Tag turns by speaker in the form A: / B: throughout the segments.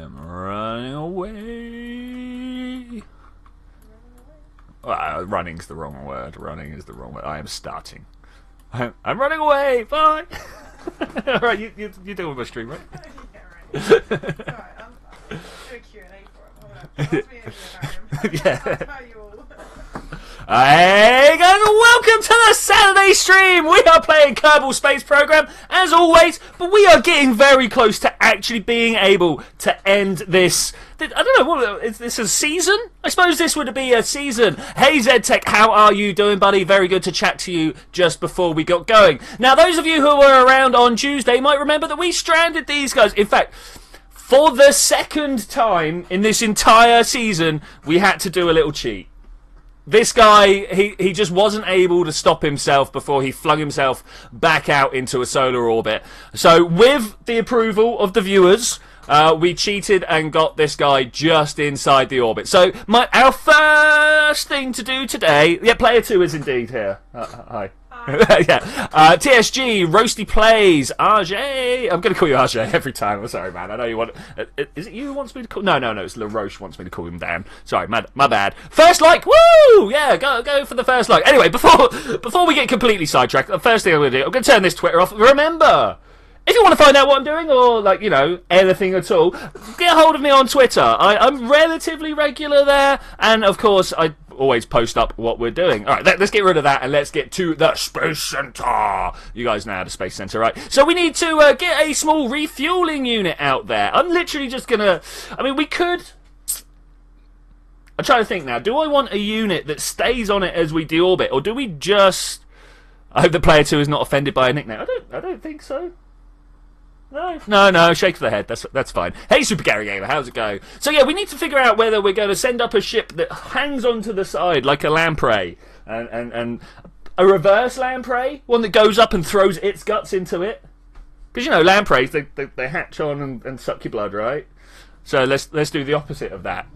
A: am running away. Well, running's the wrong word. Running is the wrong word. I am starting. I'm running away. Bye. All right, you deal with my stream, right?
B: Yeah, right. It's alright, I'm doing a Q&A for it.
A: Yeah.
B: I'll tell you all.
A: Hey guys, welcome to the Saturday stream! We are playing Kerbal Space Program, as always, but we are getting very close to actually being able to end this. I don't know, what is this, a season? I suppose this would be a season. Hey ZTech, how are you doing, buddy? Very good to chat to you just before we got going. Now, those of you who were around on Tuesday might remember that we stranded these guys. In fact, for the second time in this entire season, we had to do a little cheat. This guy, he just wasn't able to stop himself before he flung himself back out into a solar orbit. So with the approval of the viewers, we cheated and got this guy just inside the orbit. So our first thing to do today... Yeah, player 2 is indeed here. Hi. Yeah. TSG, Roasty Plays, RJ. I'm going to call you RJ every time. I'm sorry, man. I know you want... is it you who wants me to call... No, it's LaRoche wants me to call him Dan. Sorry, my bad. First like, woo! Yeah, go for the first like. Anyway, before we get completely sidetracked, the first thing I'm going to do, I'm going to turn this Twitter off. Remember, if you want to find out what I'm doing, or, like, you know, anything at all, get a hold of me on Twitter. I'm relatively regular there, and, of course, I always post up what we're doing. Alright, let's get rid of that, and let's get to the Space Center. You guys know the Space Center, right? So we need to get a small refueling unit out there. I'm literally just gonna... I mean, we could... I'm trying to think now. Do I want a unit that stays on it as we deorbit, or do we just... I hope the player 2 is not offended by a nickname. I don't think so. No, shake the head. That's fine. Hey, Super Gary Gamer, how's it going? So yeah, we need to figure out whether we're going to send up a ship that hangs onto the side like a lamprey, and a reverse lamprey, one that goes up and throws its guts into it. Because you know, lampreys they hatch on and suck your blood, right? So let's do the opposite of that.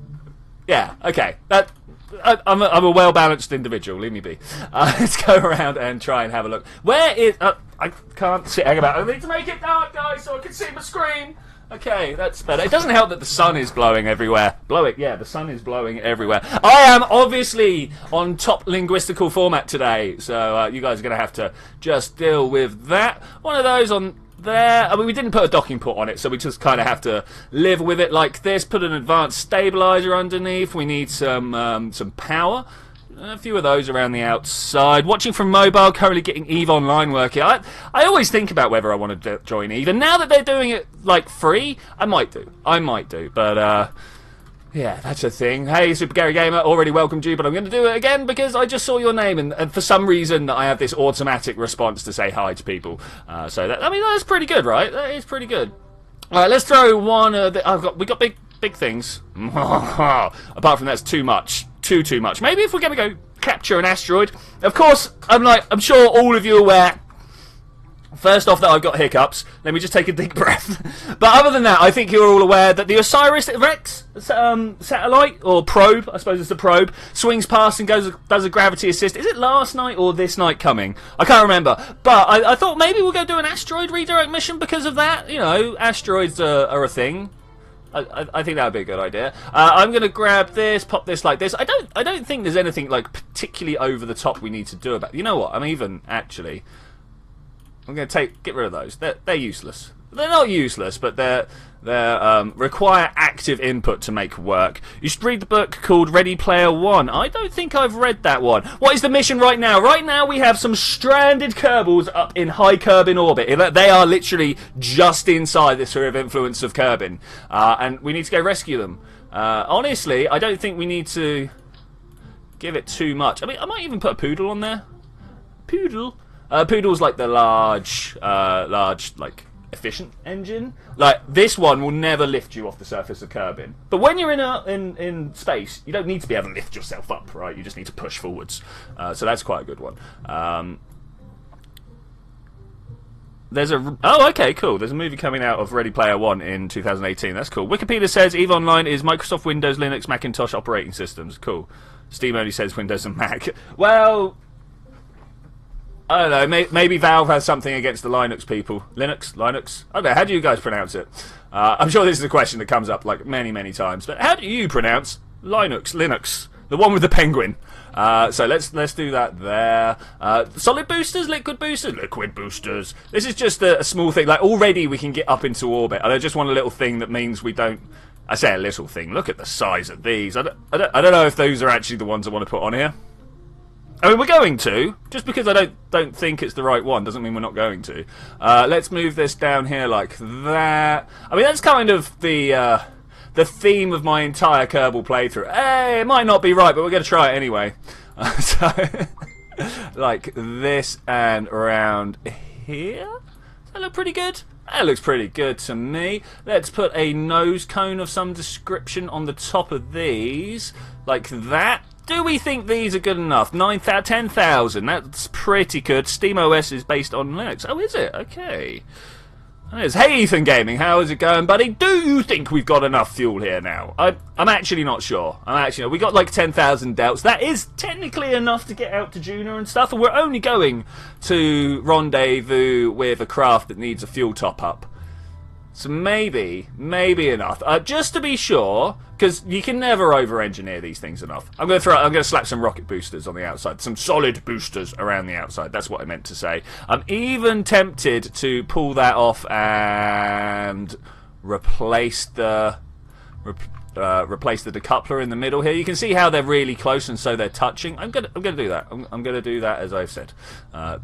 A: Yeah, okay. I'm a well-balanced individual, leave me be. Let's go around and try and have a look. Where is... I can't see... Hang about. I need to make it dark, guys, so I can see my screen. Okay, that's better. It doesn't help that the sun is blowing everywhere. Yeah, the sun is blowing everywhere. I am obviously on top linguistical format today, so you guys are going to have to just deal with that. One of those on... there. I mean, we didn't put a docking port on it, so we just kind of have to live with it like this. Put an advanced stabilizer underneath. We need some power. A few of those around the outside. Watching from mobile, currently getting EVE Online working. I always think about whether I want to join EVE, and now that they're doing it, like, free, I might do. But, yeah, that's a thing. Hey, Super Gary Gamer, already welcomed you, but I'm going to do it again because I just saw your name, and for some reason I have this automatic response to say hi to people. So that, I mean, that's pretty good, right? That is pretty good. All right, let's throw one. We got big things. Apart from that's too much, too much. Maybe if we're going to go capture an asteroid. Of course, I'm sure all of you are aware. First off, that I've got hiccups. Let me just take a deep breath. But other than that, I think you're all aware that the Osiris-Rex satellite, or probe, I suppose it's a probe, swings past and does a gravity assist. Is it last night or this night coming? I can't remember. But I thought maybe we'll go do an asteroid redirect mission because of that. You know, asteroids are a thing. I think that would be a good idea. I'm going to grab this, pop this like this. I don't think there's anything like particularly over the top we need to do about it. You know what? I'm even actually... I'm going to get rid of those. They're useless. They're not useless, but they require active input to make work. You should read the book called Ready Player One. I don't think I've read that one. What is the mission right now? Right now we have some stranded Kerbals up in high Kerbin orbit. They are literally just inside the sphere of influence of Kerbin, and we need to go rescue them. Honestly, I don't think we need to give it too much. I mean, I might even put a poodle on there. Poodle. Poodle's like the large, like, efficient engine. Like, this one will never lift you off the surface of Kerbin. But when you're in space, you don't need to be able to lift yourself up, right? You just need to push forwards. So that's quite a good one. Oh, okay, cool. There's a movie coming out of Ready Player One in 2018. That's cool. Wikipedia says EVE Online is Microsoft Windows, Linux, Macintosh operating systems. Cool. Steam only says Windows and Mac. Well... I don't know, maybe Valve has something against the Linux people. Linux? I don't know, how do you guys pronounce it? I'm sure this is a question that comes up like many times, but how do you pronounce Linux? The one with the penguin. So let's do that there. Solid boosters, liquid boosters, liquid boosters. This is just a small thing. Like already we can get up into orbit, and I just want a little thing that means we don't. I say a little thing. Look at the size of these. I don't know if those are actually the ones I want to put on here. I mean, we're going to. Just because I don't think it's the right one doesn't mean we're not going to. Let's move this down here like that. I mean, that's kind of the theme of my entire Kerbal playthrough. Hey, it might not be right, but we're going to try it anyway. So, like this and around here. Does that look pretty good? That looks pretty good to me. Let's put a nose cone of some description on the top of these. Like that. Do we think these are good enough? 10,000. That's pretty good. SteamOS is based on Linux. Oh, is it? Okay. Hey, Ethan Gaming, how is it going, buddy? Do you think we've got enough fuel here now? I'm actually not sure. We got like 10,000 delts. That is technically enough to get out to Juno and stuff, and we're only going to rendezvous with a craft that needs a fuel top up. So maybe enough. Just to be sure, because you can never over-engineer these things enough. I'm going to slap some rocket boosters on the outside, some solid boosters around the outside. That's what I meant to say. I'm even tempted to pull that off and replace the decoupler in the middle here. You can see how they're really close and so they're touching. I'm gonna do that. I'm gonna do that as I've said.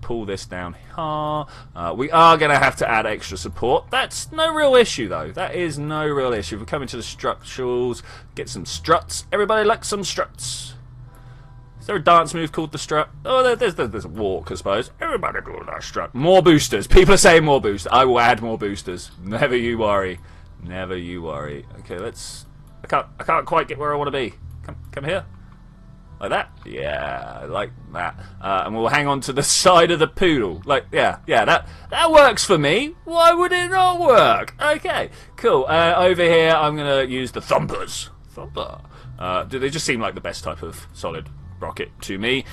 A: Pull this down here. We are gonna have to add extra support. That's no real issue though. That is no real issue. We're coming to the structurals. Get some struts. Everybody likes some struts. Is there a dance move called the strut? Oh, there's a walk, I suppose. Everybody do that strut. More boosters. People are saying more boosters. I will add more boosters. Never you worry. Never you worry. Okay, let's. I can't quite get where I want to be. Come here. Like that? Yeah, like that. And we'll hang on to the side of the poodle. Like, yeah, that works for me. Why would it not work? Okay, cool. Over here, I'm going to use the thumpers. Thumper. They just seem like the best type of solid rocket to me.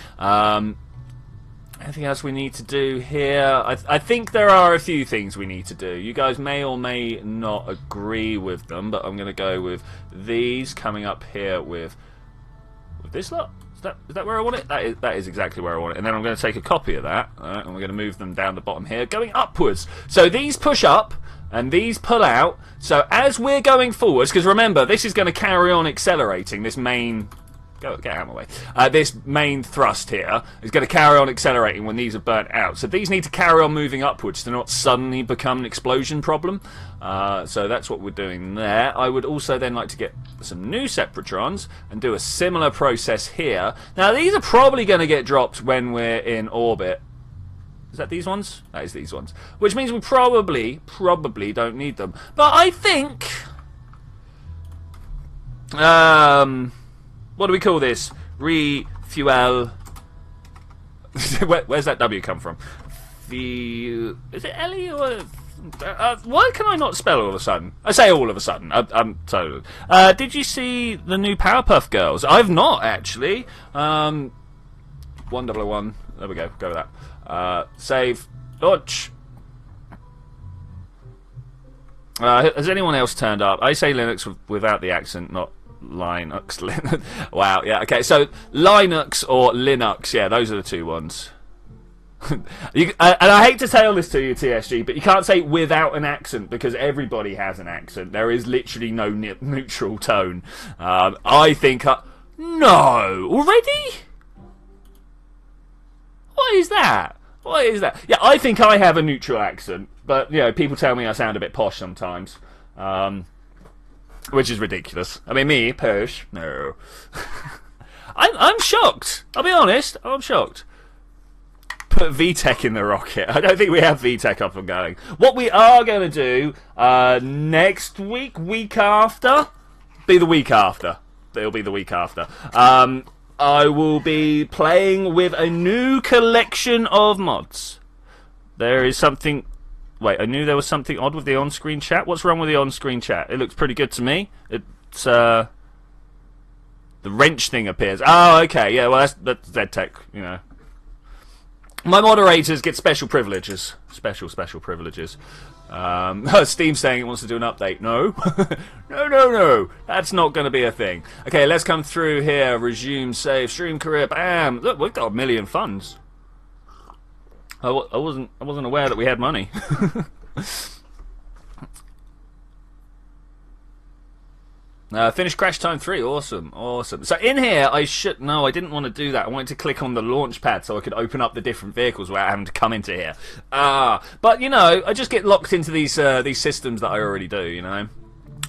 A: Anything else we need to do here? I think there are a few things we need to do. You guys may or may not agree with them, but I'm going to go with these coming up here with this lot. Is that where I want it? That is exactly where I want it. And then I'm going to take a copy of that, and we're going to move them down the bottom here, going upwards. So these push up, and these pull out. So as we're going forwards, because remember, this is going to carry on accelerating, this main... Get out of my way. This main thrust here is going to carry on accelerating when these are burnt out. So these need to carry on moving upwards to not suddenly become an explosion problem. So that's what we're doing there. I would also then like to get some new Separatrons and do a similar process here. Now these are probably going to get dropped when we're in orbit. Is that these ones? That is these ones. Which means we probably don't need them. But I think... what do we call this? Refuel. Where's that W come from? Is it Ellie or... why can I not spell all of a sudden? I say all of a sudden. I'm so... did you see the new Powerpuff Girls? I've not, actually. 1001. There we go. Go with that. Save. Launch. Has anyone else turned up? I say Linux without the accent, not... Linux. Wow, yeah, okay, so Linux or Linux, yeah, those are the two ones. And I hate to tell this to you, TSG, but you can't say without an accent because everybody has an accent. There is literally no neutral tone. I think... no! Already? What is that? What is that? Yeah, I think I have a neutral accent, but, you know, people tell me I sound a bit posh sometimes. Which is ridiculous. I mean, me, posh, no. I'm shocked. I'll be honest, I'm shocked. Put VTech in the rocket. I don't think we have VTech up and going. What we are going to do next week after, be the week after. It'll be the week after. I will be playing with a new collection of mods. There is something... Wait, I knew there was something odd with the on-screen chat. What's wrong with the on-screen chat? It looks pretty good to me. It's, the wrench thing appears. Oh, okay, yeah, well, that's ZTech, you know. My moderators get special privileges. Special privileges. Steam's saying it wants to do an update. No. No. That's not going to be a thing. Okay, let's come through here. Resume, save, stream career. Bam. Look, we've got 1 million funds. I wasn't aware that we had money. Finish Crash Time 3, awesome. So in here, I didn't want to do that. I wanted to click on the launch pad so I could open up the different vehicles without having to come into here. But you know, I just get locked into these systems that I already do. You know,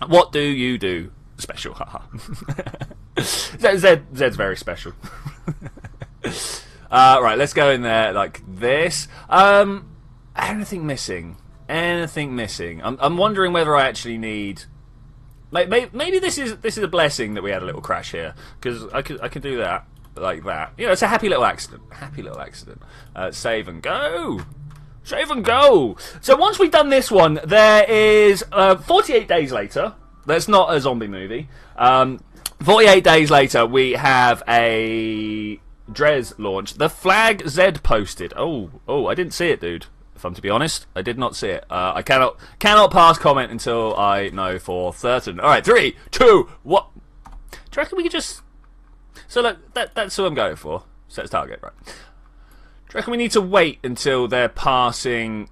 A: what do you do? Special, haha. Zed's very special. Right, let's go in there like this. Anything missing? I'm wondering whether I actually need. Maybe this is a blessing that we had a little crash here, because I could do that like that. You know, it's a happy little accident. Save and go. So once we've done this one, there is 48 days later. That's not a zombie movie. 48 days later, we have a Drez launch. The flag Z posted. Oh, I didn't see it, dude. If I'm to be honest, I did not see it. I cannot pass comment until I know for certain. All right, 3, 2, 1. Do you reckon we could just? So look, that's what I'm going for. Set target, right? Do you reckon we need to wait until they're passing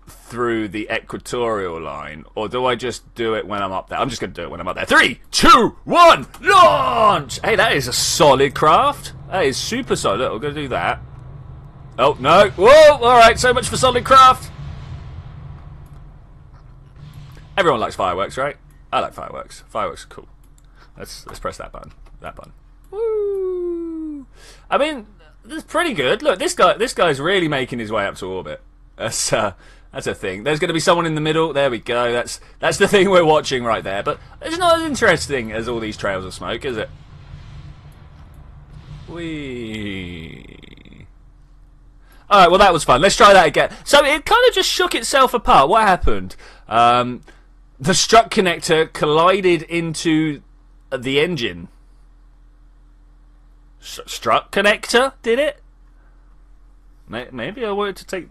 A: through the equatorial line, or do I just do it when I'm up there? I'm just going to do it when I'm up there. 3, 2, 1, launch! Hey, that is a solid craft. That is super solid. Look, we're going to do that. Oh, no. Whoa! Alright, so much for solid craft. Everyone likes fireworks, right? I like fireworks. Fireworks are cool. Let's press that button. Woo! I mean, that's pretty good. Look, this guy's really making his way up to orbit. That's a thing. There's going to be someone in the middle. There we go. That's the thing we're watching right there. But it's not as interesting as all these trails of smoke, is it? Whee! Alright, well that was fun. Let's try that again. So it kind of just shook itself apart. What happened? The strut connector collided into the engine. Strut connector? Did it? Maybe I wanted to take...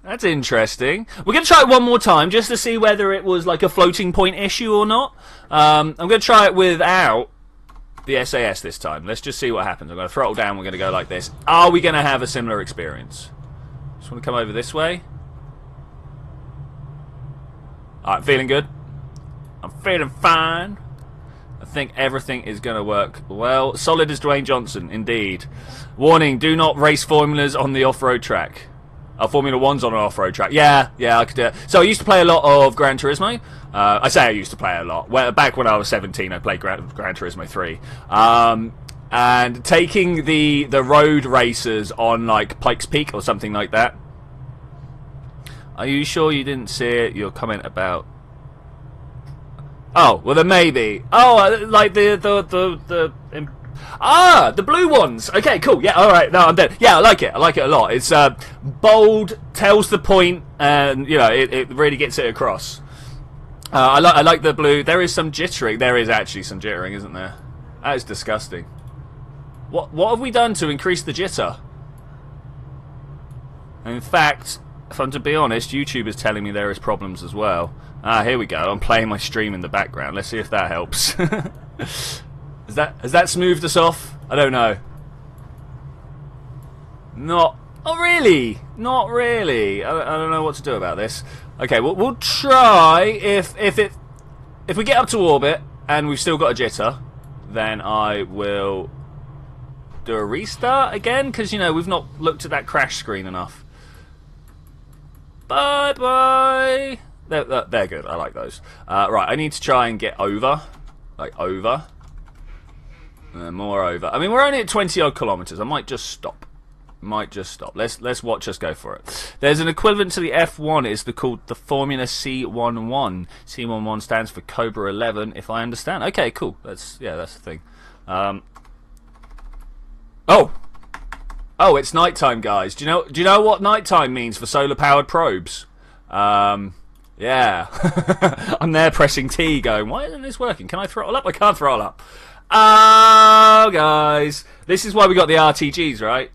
A: That's interesting. We're going to try it one more time just to see whether it was like a floating point issue or not. I'm going to try it without the SAS this time. Let's just see what happens. I'm going to throttle down. We're going to go like this. Are we going to have a similar experience? Just want to come over this way. Alright, feeling good. I'm feeling fine. I think everything is going to work well. Solid as Dwayne Johnson, indeed. Warning, do not race formulas on the off-road track. Formula 1's on an off-road track. Yeah, I could do it. So I used to play a lot of Gran Turismo. I say I used to play a lot. Well, back when I was 17, I played Gran Turismo 3. And taking the road races on like Pikes Peak or something like that. Are you sure you didn't see it? Your comment about... Oh, well then maybe. Oh, like the blue ones. Okay, cool. Yeah, all right. No, I'm dead. Yeah, I like it. I like it a lot. It's bold, tells the point, and you know it really gets it across. I like the blue. There is some jittering. There is actually some jittering, isn't there? That is disgusting. What have we done to increase the jitter? In fact, if I'm to be honest, YouTube is telling me there is problems as well. Here we go. I'm playing my stream in the background. Let's see if that helps. Has that smoothed us off? I don't know. Not really. Not really. I don't know what to do about this. Okay, we'll try. If we get up to orbit and we've still got a jitter, then I will do a restart again, because you know we've not looked at that crash screen enough. Bye bye. They're good. I like those. Right, I need to try and get over, like over. More over. I mean, we're only at 20 odd kilometers. I might just stop. Let's watch us go for it. There's an equivalent to the F1. It's called the Formula C11. C11 stands for Cobra 11, if I understand. Okay, cool. That's the thing. Oh, it's nighttime, guys. Do you know what nighttime means for solar powered probes? Yeah. I'm there pressing T, going, why isn't this working? Can I throttle up? I can't throttle up. Oh, guys, this is why we got the RTGs, right?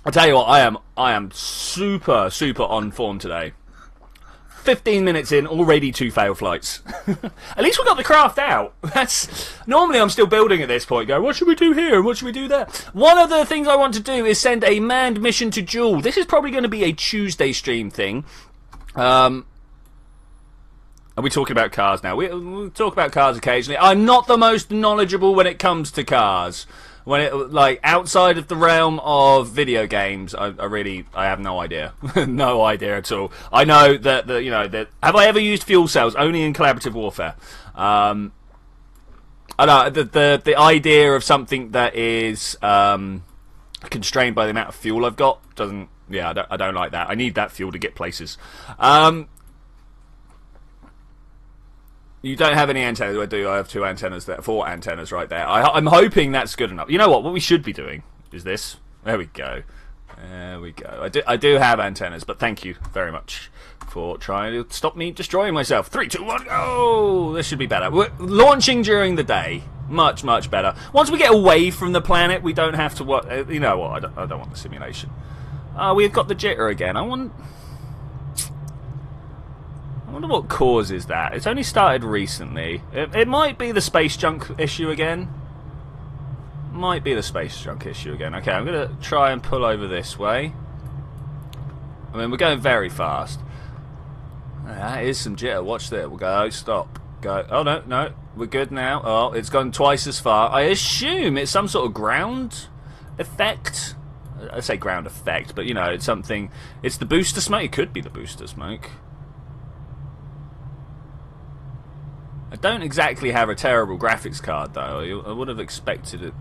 A: I tell you what, I am super on form today. 15 minutes in, already 2 failed flights. At least we got the craft out. Normally I'm still building at this point, going, what should we do here and what should we do there? One of the things I want to do is send a manned mission to Jewel. This is probably going to be a Tuesday stream thing. Are we talking about cars now? We'll talk about cars occasionally. I'm not the most knowledgeable when it comes to cars. When it, like, outside of the realm of video games, I have no idea. No idea at all. I know that have I ever used fuel cells? Only in collaborative warfare. I know the idea of something that is constrained by the amount of fuel I've got doesn't. Yeah, I don't like that. I need that fuel to get places. You don't have any antennas, I do. I have 2 antennas there, 4 antennas right there. I'm hoping that's good enough. You know what we should be doing is this. There we go. There we go. I do have antennas, but thank you very much for trying to stop me destroying myself. 3, 2, 1, go! This should be better. We're launching during the day. Much better. Once we get away from the planet, we don't have to... you know what? I don't want the simulation. We've got the jitter again. I wonder what causes that. It's only started recently. It might be the space junk issue again. Might be the space junk issue again. Okay, I'm going to try and pull over this way. I mean, we're going very fast. That is some jitter. Watch this. We'll go. Stop. Go. Oh, no. We're good now. Oh, it's gone twice as far. I assume it's some sort of ground effect. I say ground effect, but, you know, it's something... It's the booster smoke. It could be the booster smoke. I don't exactly have a terrible graphics card, though. I would have expected it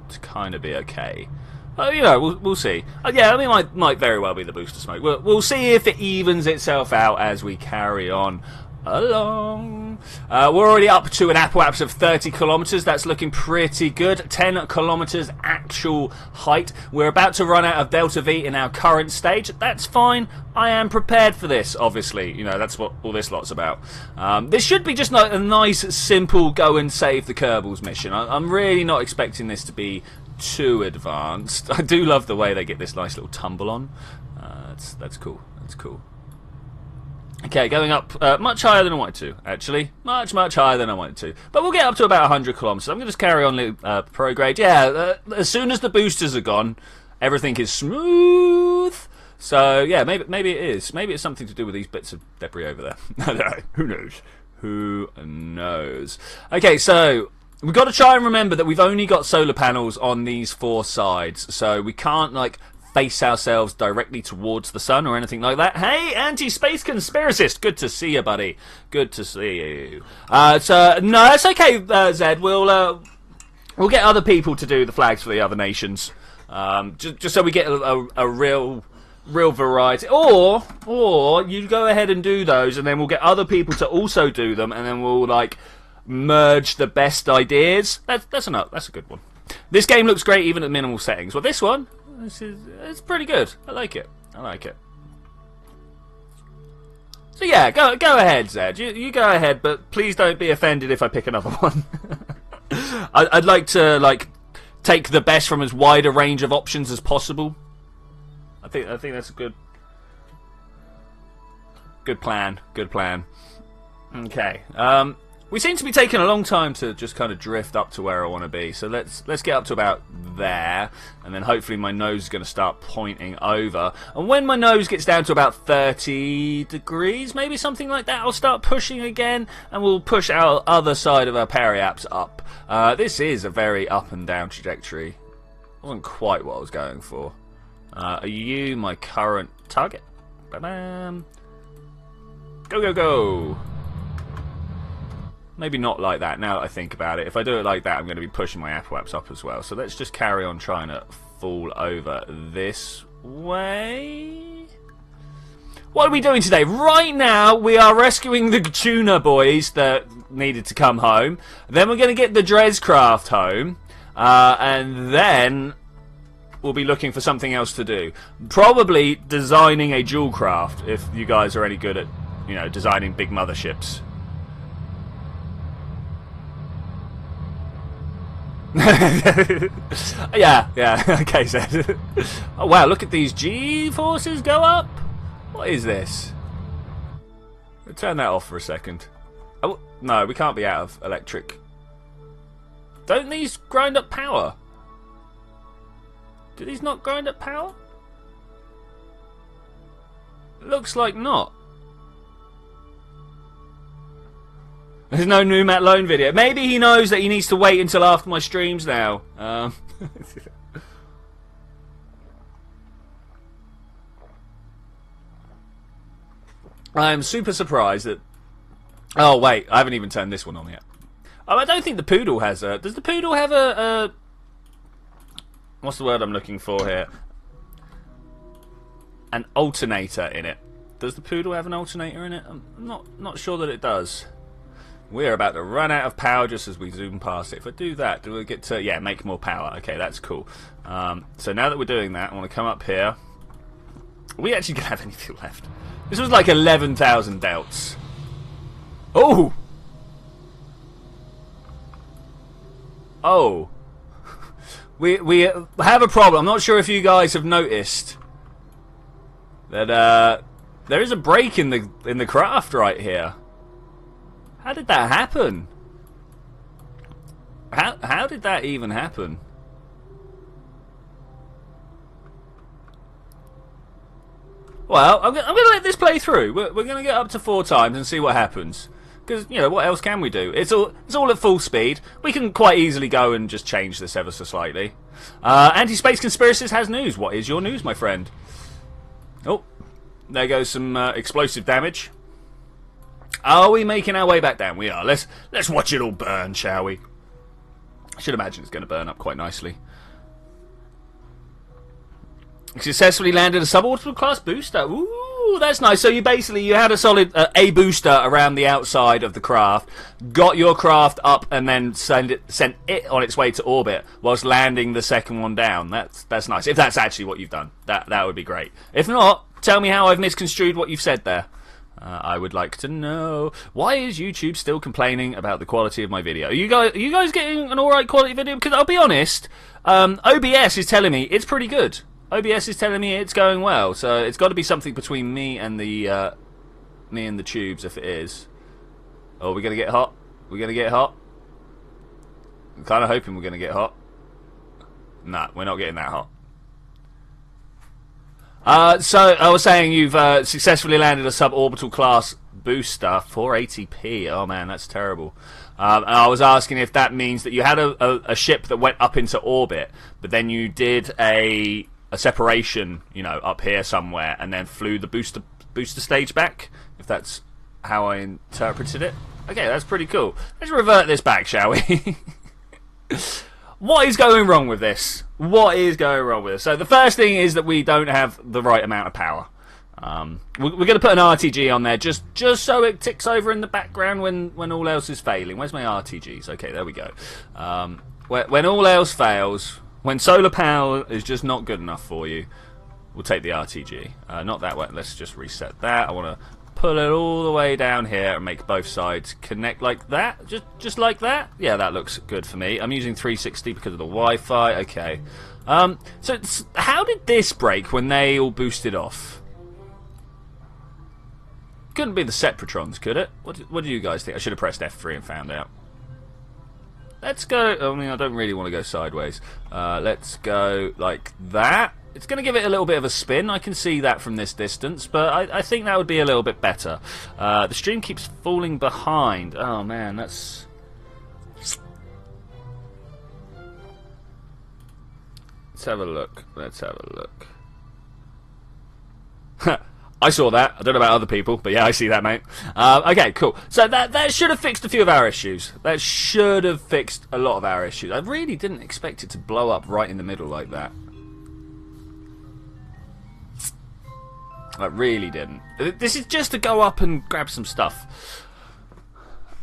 A: to kind of be okay. You know, we'll see. Yeah, I mean, might very well be the booster smoke. We'll see if it evens itself out as we carry on along. We're already up to an apoapsis of 30 kilometers. That's looking pretty good. 10 kilometers actual height. We're about to run out of Delta V in our current stage. That's fine. I am prepared for this, obviously. You know, that's what all this lot's about. This should be just a nice, simple go and save the Kerbals mission. I'm really not expecting this to be too advanced. I do love the way they get this nice little tumble on. That's cool. That's cool. Okay, going up much higher than I wanted to, actually. Much higher than I wanted to. But we'll get up to about 100 kilometers. I'm going to just carry on prograde. Yeah, as soon as the boosters are gone, everything is smooth. So, yeah, maybe it is. Maybe it's something to do with these bits of debris over there. I don't know. Who knows? Who knows? Okay, so... We've got to try and remember that we've only got solar panels on these 4 sides. So we can't, like... face ourselves directly towards the sun or anything like that. Hey, anti-space conspiracist! Good to see you, buddy. Good to see you. So no, it's okay, Zed. We'll get other people to do the flags for the other nations, just so we get a real variety. Or you go ahead and do those, and then we'll get other people to also do them, and then we'll like merge the best ideas. That's a good one. This game looks great even at minimal settings. Well, this one. It's pretty good. I like it. So yeah, go ahead, Zed. You go ahead, but please don't be offended if I pick another one. I'd like to take the best from as wide a range of options as possible. I think that's a good plan. Good plan. Okay. We seem to be taking a long time to just kind of drift up to where I want to be. So let's get up to about there, and then hopefully my nose is going to start pointing over. And when my nose gets down to about 30 degrees, maybe something like that, I'll start pushing again, and we'll push our other side of our periaps up. This is a very up and down trajectory. Wasn't quite what I was going for. Are you my current target? Ba-bam. Go! Maybe not like that, now that I think about it. If I do it like that, I'm going to be pushing my apoapsis up as well. So let's just carry on trying to fall over this way. What are we doing today? Right now, we are rescuing the tuna boys that needed to come home. Then we're going to get the Drescraft home. And then we'll be looking for something else to do. Probably designing a dual craft, if you guys are any good at, you know, designing big motherships. Yeah, okay, so... Oh, wow, look at these G-forces go up. What is this? Turn that off for a second. Oh, no, we can't be out of electric. Don't these grind up power? Do these not grind up power? Looks like not. There's no new Matt Lone video. Maybe he knows that he needs to wait until after my streams now. I'm super surprised that... Oh, wait. I haven't even turned this one on yet. Oh, I don't think the Poodle has a... Does the Poodle have a... What's the word I'm looking for here? An alternator in it. Does the Poodle have an alternator in it? I'm not sure that it does. We're about to run out of power just as we zoom past it. If I do that, do we get to... Yeah, make more power. Okay, that's cool. So now that we're doing that, I want to come up here. Are we actually going to have any fuel left? This was like 11,000 delts. Oh! Oh. We have a problem. I'm not sure if you guys have noticed that there is a break in the craft right here. How did that happen? How did that even happen? Well, I'm gonna let this play through. We're gonna get up to 4 times and see what happens. Because, you know, what else can we do? It's all at full speed. We can quite easily go and just change this ever so slightly. Anti-Space Conspiracies has news. What is your news, my friend? Oh, there goes some explosive damage. Are we making our way back down? We are. Let's watch it all burn, shall we? I should imagine it's going to burn up quite nicely. Successfully landed a suborbital class booster. Ooh, that's nice. So you had a solid A booster around the outside of the craft, got your craft up, and then sent it on its way to orbit whilst landing the second one down. That's nice. If that's actually what you've done, that would be great. If not, tell me how I've misconstrued what you've said there. I would like to know. Why is YouTube still complaining about the quality of my video? Are you guys getting an alright quality video? Because I'll be honest, OBS is telling me it's pretty good. OBS is telling me it's going well, so it's got to be something between me and the tubes if it is. Oh, we're gonna get hot. We're gonna get hot. I'm kind of hoping we're gonna get hot. Nah, we're not getting that hot. So I was saying you've successfully landed a suborbital class booster, 480p. Oh man, that's terrible. And I was asking if that means that you had a ship that went up into orbit, but then you did a separation, you know, up here somewhere, and then flew the booster stage back. If that's how I interpreted it. Okay, that's pretty cool. Let's revert this back, shall we? What is going wrong with this? What is going wrong with this? So the first thing is that we don't have the right amount of power. We're going to put an RTG on there just so it ticks over in the background when all else is failing. Where's my RTGs? Okay, there we go. When all else fails, when solar power is just not good enough for you, we'll take the RTG. Not that way. Let's just reset that. I want to pull it all the way down here and make both sides connect like that. Just like that. Yeah, that looks good for me. I'm using 360 because of the Wi-Fi. Okay. So how did this break when they all boosted off? Couldn't be the Separatrons, could it? What do you guys think? I should have pressed F3 and found out. Let's go... I mean, I don't really want to go sideways. Let's go like that. It's going to give it a little bit of a spin. I can see that from this distance, but I think that would be a little bit better. The stream keeps falling behind. Oh, man, that's... Let's have a look. Let's have a look. I saw that. I don't know about other people, but yeah, I see that, mate. Okay, cool. So that should have fixed a few of our issues. That should have fixed a lot of our issues. I really didn't expect it to blow up right in the middle like that. I really didn't. This is just to go up and grab some stuff.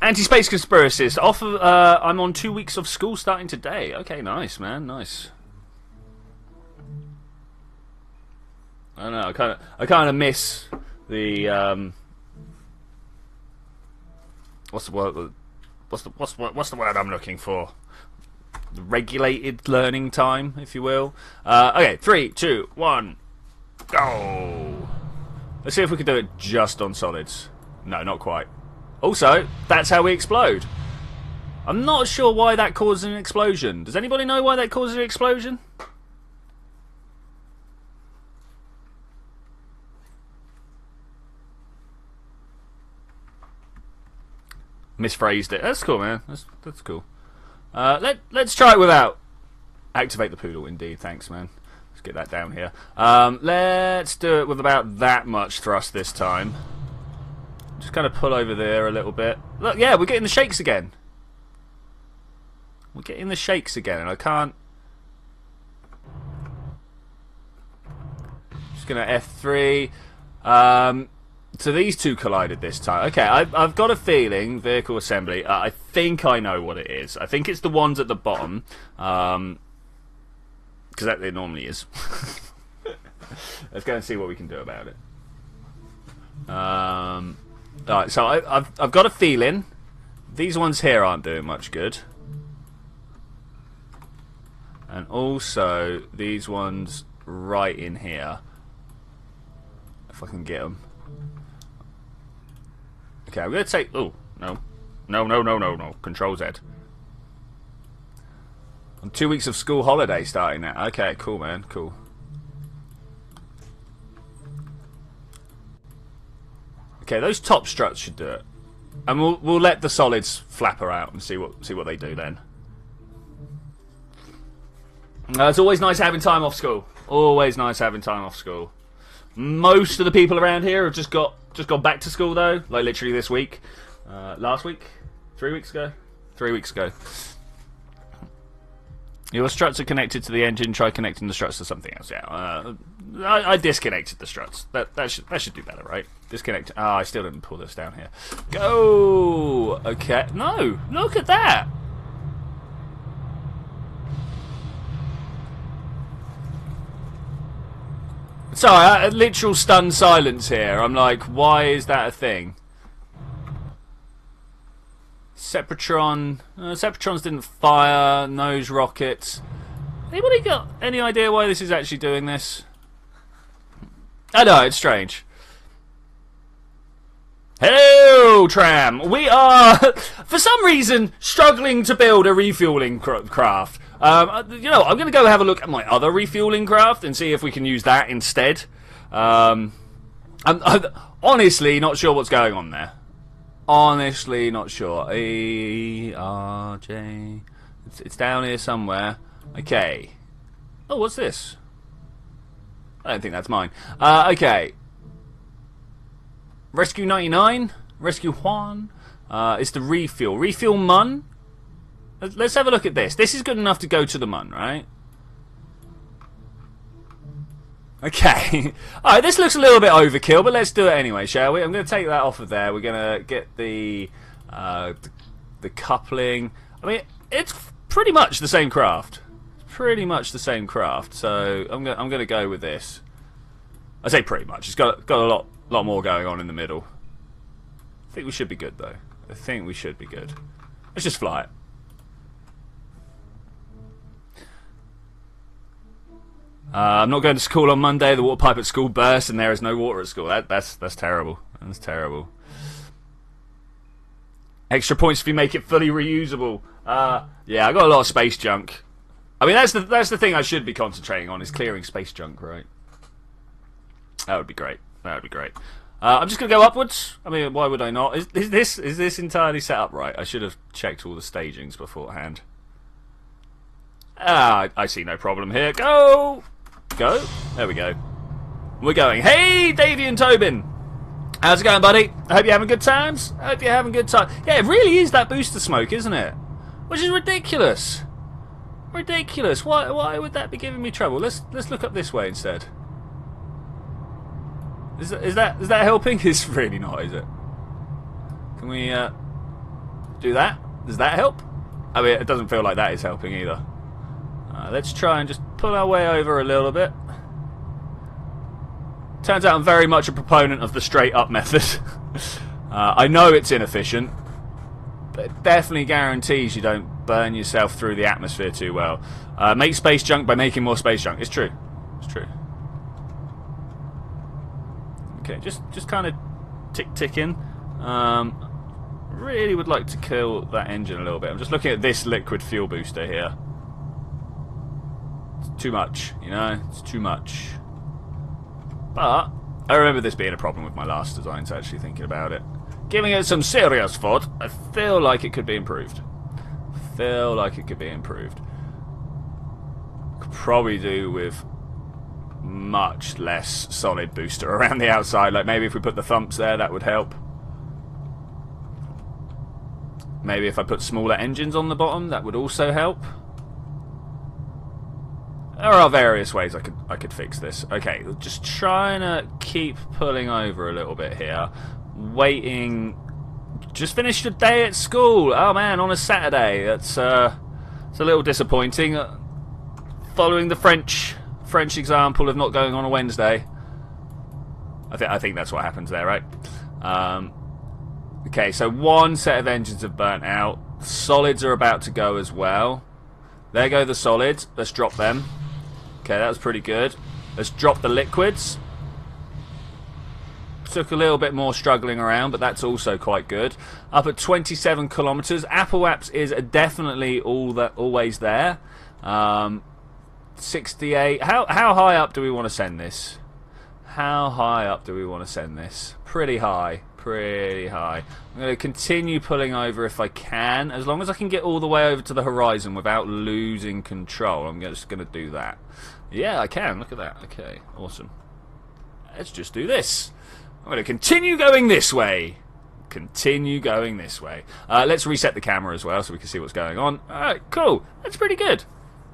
A: Anti-Space Conspiracies. I'm on 2 weeks of school starting today. Okay, nice, man. Nice. I don't know. I kind of miss the what's the word I'm looking for? regulated learning time, if you will. Okay, 3, 2, 1, go! Let's see if we can do it just on solids. No, not quite. Also, that's how we explode. I'm not sure why that causes an explosion. Does anybody know why that causes an explosion? Misphrased it. That's cool, man. That's cool. Let's try it without. Activate the poodle, indeed. Thanks, man. Let's get that down here. Let's do it with about that much thrust this time. Just kind of pull over there a little bit. Look, yeah, we're getting the shakes again. We're getting the shakes again, and I can't. Just gonna F3. So these two collided this time. Okay, I've got a feeling vehicle assembly. I think I know what it is. I think it's the ones at the bottom, because that it normally is. Let's go and see what we can do about it. Alright, so I've got a feeling these ones here aren't doing much good, and also these ones right in here. If I can get them. Okay, I'm going to take... Oh, no. No. Control Z. On 2 weeks of school holiday starting now. Okay, cool, man. Cool. Okay, those top struts should do it. And we'll let the solids flapper out and see what they do then. It's always nice having time off school. Always nice having time off school. Most of the people around here have just got back to school though, like literally this week. Last week? 3 weeks ago? 3 weeks ago. Your struts are connected to the engine. Try connecting the struts to something else. Yeah, I disconnected the struts. That should do better, right? Disconnect. Ah, I still didn't pull this down here. Go. Okay. No, look at that. Sorry, literal stunned silence here. I'm like, why is that a thing? Sepratron. Sepratrons didn't fire. Nose rockets. Anybody got any idea why this is actually doing this? I know, it's strange. Hello, Tram. We are, for some reason, struggling to build a refueling craft. You know, I'm going to go have a look at my other refueling craft and see if we can use that instead. I'm honestly not sure what's going on there. Honestly not sure. ERJ. It's down here somewhere. Okay. Oh, what's this? I don't think that's mine. Okay. Rescue 99. Rescue Juan. It's the refuel. Refuel Mun. Let's have a look at this. This is good enough to go to the Mun, right? Okay. Alright, this looks a little bit overkill, but let's do it anyway, shall we? I'm going to take that off of there. We're going to get the coupling. I mean, it's pretty much the same craft. Pretty much the same craft. So I'm going to go with this. I say pretty much. It's got a lot more going on in the middle. I think we should be good, though. I think we should be good. Let's just fly it. I'm not going to school on Monday. The water pipe at school burst and there is no water at school. That's terrible. That's terrible. Extra points if you make it fully reusable. Yeah, I got a lot of space junk. I mean, that's the thing I should be concentrating on, is clearing space junk, right? That would be great. That would be great. I'm just going to go upwards. I mean, why would I not? Is this entirely set up right? I should have checked all the stagings beforehand. I see no problem here. Go! Go. There we go. We're going. Hey, Davey and Tobin. How's it going, buddy? I hope you're having good times. I hope you're having good time. Yeah, it really is that booster smoke, isn't it? Which is ridiculous. Ridiculous. Why would that be giving me trouble? Let's look up this way instead. Is that helping? It's really not, is it? Can we do that? Does that help? I mean, it doesn't feel like that is helping either. Let's try and just pull our way over a little bit. Turns out I'm very much a proponent of the straight up method. I know it's inefficient, but it definitely guarantees you don't burn yourself through the atmosphere too well. Make space junk by making more space junk. It's true. It's true. Okay, just kind of ticking. Really would like to kill that engine a little bit. I'm just looking at this liquid fuel booster here. It's too much, you know? It's too much. But I remember this being a problem with my last designs, actually thinking about it. Giving it some serious thought, I feel like it could be improved. Could probably do with much less solid booster around the outside. Like maybe if we put the thumps there, that would help. Maybe if I put smaller engines on the bottom, that would also help. There are various ways I could fix this. Okay, just trying to keep pulling over a little bit here. Waiting. Just finished a day at school. Oh man, on a Saturday. It's a little disappointing. Following the French example of not going on a Wednesday. I think that's what happens there, right? Okay, so one set of engines have burnt out. Solids are about to go as well. There go the solids. Let's drop them. Okay, that was pretty good. Let's drop the liquids. Took a little bit more struggling around, but that's also quite good. Up at 27 kilometers. Apple Apps is definitely always there. 68. How high up do we want to send this? How high up do we want to send this? Pretty high. Pretty high. I'm going to continue pulling over if I can. As long as I can get all the way over to the horizon without losing control, I'm just going to do that. Yeah, I can. Look at that. Okay, awesome. Let's just do this. I'm going to continue going this way. Continue going this way. Let's reset the camera as well so we can see what's going on. Alright, cool. That's pretty good.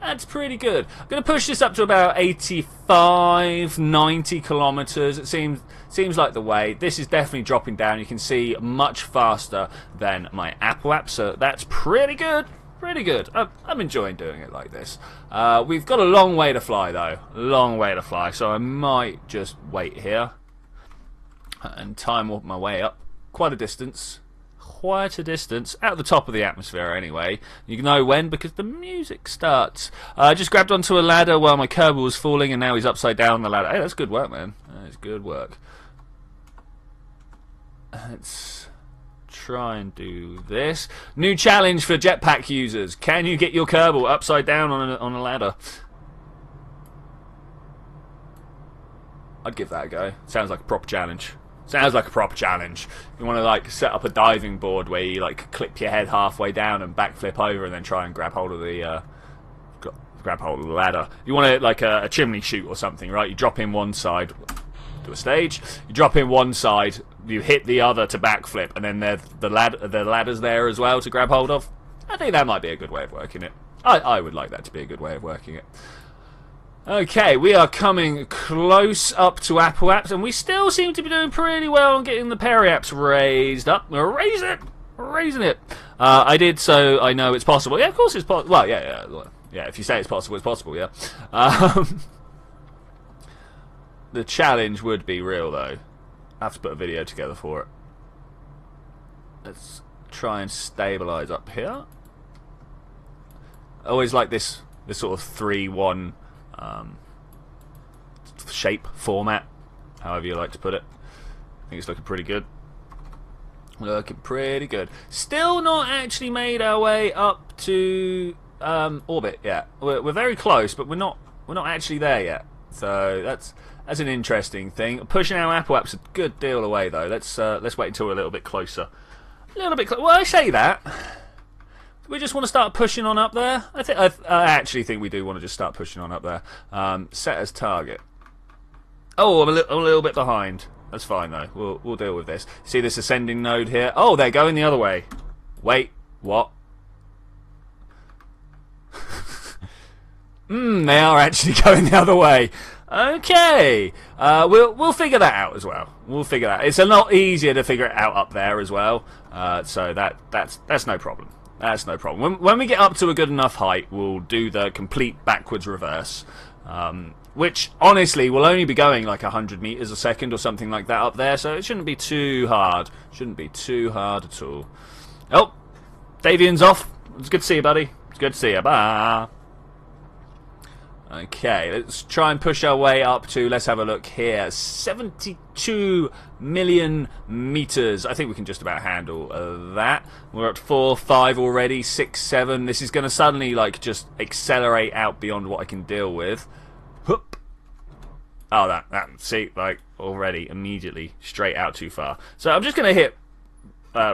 A: That's pretty good. I'm going to push this up to about 85, 90 kilometers. It seems like the way. This is definitely dropping down. You can see much faster than my Apple app, so that's pretty good. Pretty good. I'm enjoying doing it like this. We've got a long way to fly, though. Long way to fly, so I might just wait here and time warp my way up quite a distance. Quite a distance, out the top of the atmosphere anyway. You know when, because the music starts. I just grabbed onto a ladder while my Kerbal was falling, and now he's upside down on the ladder. Hey, that's good work, man. That's good work. Let's try and do this. New challenge for jetpack users. Can you get your Kerbal upside down on a ladder? I'd give that a go. Sounds like a proper challenge. Sounds like a proper challenge. You want to like set up a diving board where you like clip your head halfway down and backflip over, and then try and grab hold of the ladder. You want it like a chimney chute or something, right? You drop in one side, do a stage. You drop in one side, you hit the other to backflip, and then the ladder's there as well to grab hold of. I think that might be a good way of working it. I would like that to be a good way of working it. Okay, we are coming close up to Apple Apps, and we still seem to be doing pretty well on getting the Peri Apps raised up. Raising it. I did, so I know it's possible. Yeah, of course it's possible. Well, yeah. If you say it's possible, yeah. The challenge would be real, though. I have to put a video together for it. Let's try and stabilise up here. I always like this sort of 3-1. Shape, format, however you like to put it. I think it's looking pretty good. Looking pretty good. Still not actually made our way up to orbit yet. We're very close, but we're not actually there yet. So that's an interesting thing. Pushing our Apple Apps a good deal away, though. Let's wait until we're a little bit closer. Well, I say that. We just want to start pushing on up there. I actually think we do want to just start pushing on up there. Set as target. Oh, I'm a little bit behind. That's fine though. We'll deal with this. See this ascending node here? Oh, they're going the other way. Wait, what? They are actually going the other way. Okay, we'll figure that out as well. We'll figure that. It's a lot easier to figure it out up there as well. So that's no problem. That's no problem. When we get up to a good enough height, we'll do the complete backwards reverse, which honestly will only be going like 100 meters a second or something like that up there. So it shouldn't be too hard. Shouldn't be too hard at all. Oh, Davian's off. It's good to see you, buddy. It's good to see you. Bye. Okay, let's try and push our way up to, let's have a look here, 72 million meters. I think we can just about handle that. We're at 4, 5 already, 6, 7. This is going to suddenly, like, just accelerate out beyond what I can deal with. Whoop. Oh, that, see, like, already, immediately, straight out too far. So I'm just going to hit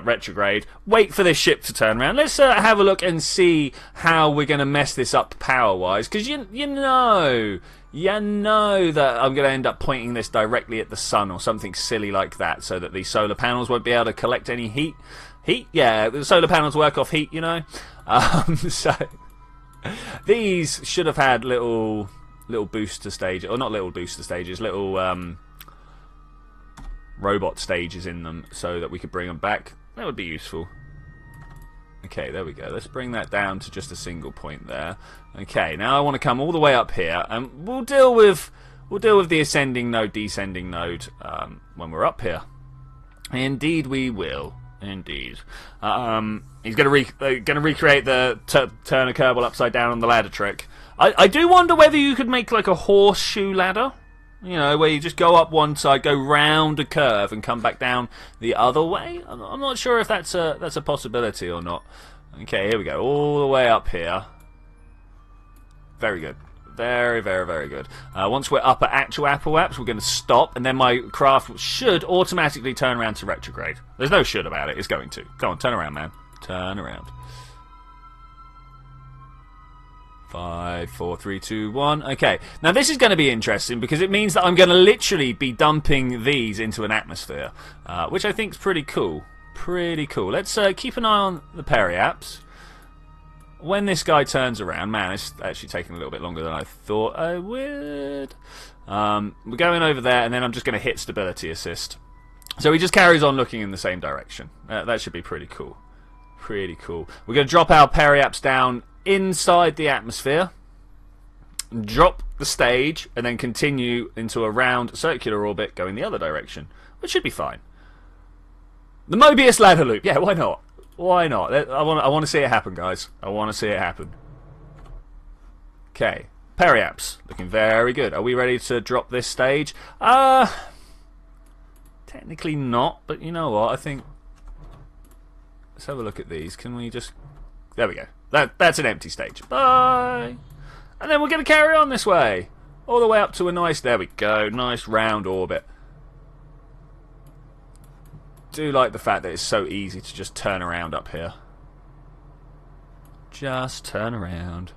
A: retrograde, wait for this ship to turn around. Let's have a look and see how we're going to mess this up power-wise, because you know that I'm going to end up pointing this directly at the sun or something silly like that, so that the solar panels won't be able to collect any heat. Yeah, the solar panels work off heat, you know. So these should have had little booster stages, or not little booster stages, little robot stages in them, so that we could bring them back. That would be useful. Okay, there we go. Let's bring that down to just a single point there. Okay, now I want to come all the way up here, and we'll deal with the ascending node, descending node when we're up here. Indeed, we will. Indeed. He's going to recreate the turn a Kerbal upside down on the ladder trick. I do wonder whether you could make like a horseshoe ladder. You know, where you just go up one side, go round a curve, and come back down the other way. I'm not sure if that's a possibility or not. Okay, here we go, all the way up here. Very good, very, very, very good. Once we're up at actual apoaps, we're going to stop, and then my craft should automatically turn around to retrograde. There's no should about it; it's going to. Go on, turn around, man. Turn around. 5, 4, 3, 2, 1. Okay, now this is going to be interesting because it means that I'm going to literally be dumping these into an atmosphere, which I think is pretty cool. Pretty cool. Let's keep an eye on the periaps. When this guy turns around, man, it's actually taking a little bit longer than I thought I would. We're going over there, and then I'm just going to hit stability assist. So he just carries on looking in the same direction. That should be pretty cool. Pretty cool. We're going to drop our periaps down inside the atmosphere, drop the stage, and then continue into a round circular orbit going the other direction, which should be fine. The Mobius ladder loop, yeah, why not? Why not? I want to see it happen, guys. I want to see it happen. Okay, periaps, looking very good. Are we ready to drop this stage? Technically not, but you know what? I think. Let's have a look at these. Can we just? There we go. That's an empty stage. Bye. And then we're going to carry on this way. All the way up to a nice, there we go, nice round orbit. Do like the fact that it's so easy to just turn around up here. Just turn around.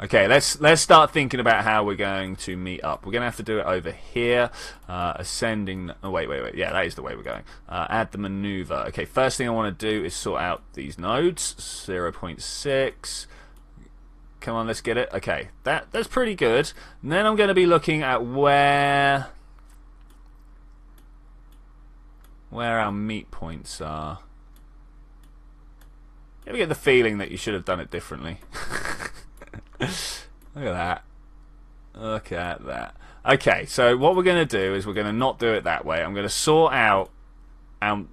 A: Okay, let's start thinking about how we're going to meet up. We're going to have to do it over here. Ascending... Oh, wait. Yeah, that is the way we're going. Add the maneuver. Okay, first thing I want to do is sort out these nodes. 0.6. Come on, let's get it. Okay, that's pretty good. And then I'm going to be looking at where our meet points are. You ever get the feeling that you should have done it differently? Look at that. Look at that. Okay, so what we're going to do is we're going to not do it that way. I'm going to sort out our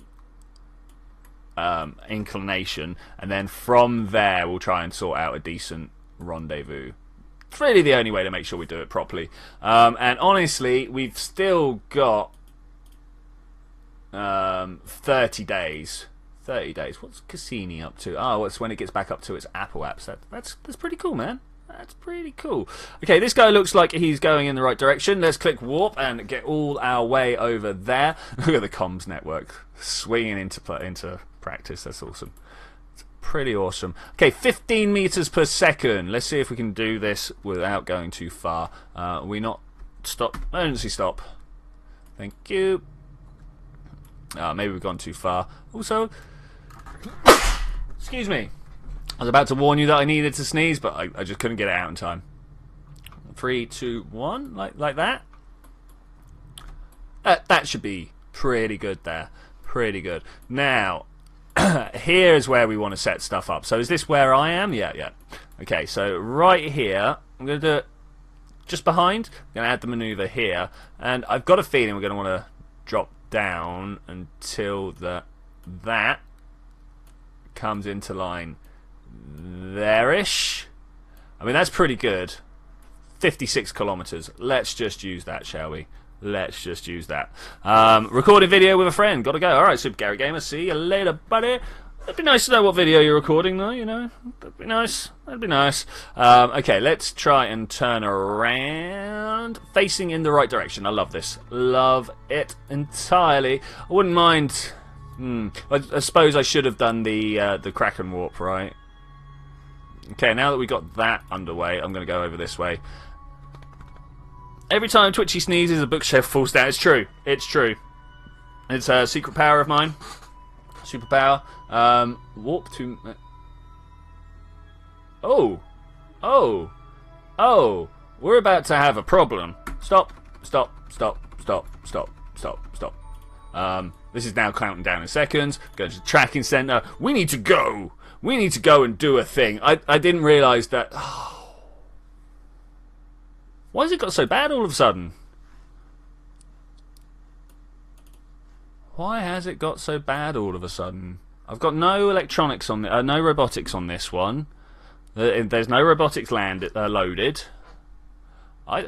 A: inclination, and then from there we'll try and sort out a decent rendezvous. It's really the only way to make sure we do it properly. And honestly, we've still got 30 days. 30 days. What's Cassini up to? Oh, it's when it gets back up to its apoaps. That's pretty cool, man. That's pretty cool. Okay, this guy looks like he's going in the right direction. Let's click warp and get all our way over there. Look at the comms network swinging into practice. That's awesome. It's pretty awesome. Okay, 15 meters per second. Let's see if we can do this without going too far. We not stop. Emergency stop. Thank you. Maybe we've gone too far. Also, excuse me. I was about to warn you that I needed to sneeze, but I just couldn't get it out in time. 3, 2, 1, like that. That should be pretty good there. Pretty good. Now, here's where we want to set stuff up. So is this where I am? Yeah. Okay, so right here, I'm going to do it just behind. I'm going to add the maneuver here. And I've got a feeling we're going to want to drop down until that comes into line there-ish. I mean, that's pretty good. 56 kilometers. Let's just use that, shall we? Let's just use that. Recording video with a friend. Gotta go. Alright, Super Gary Gamer. See you later, buddy. It'd be nice to know what video you're recording, though, you know. That'd be nice. That'd be nice. Okay, let's try and turn around. Facing in the right direction. I love this. Love it entirely. I wouldn't mind... I suppose I should have done the Kraken warp, right? Okay, now that we got that underway, I'm going to go over this way. Every time Twitchy sneezes, a bookshelf falls down. It's true. It's true. It's a secret power of mine. Superpower. Warp to... Oh. Oh. Oh. We're about to have a problem. Stop. Stop. Stop. Stop. Stop. Stop. Stop. This is now counting down in seconds. Go to the tracking center. We need to go. We need to go and do a thing. I didn't realise that... Oh. Why has it got so bad all of a sudden? Why has it got so bad all of a sudden? I've got no electronics on no robotics on this one. There's no robotics loaded. I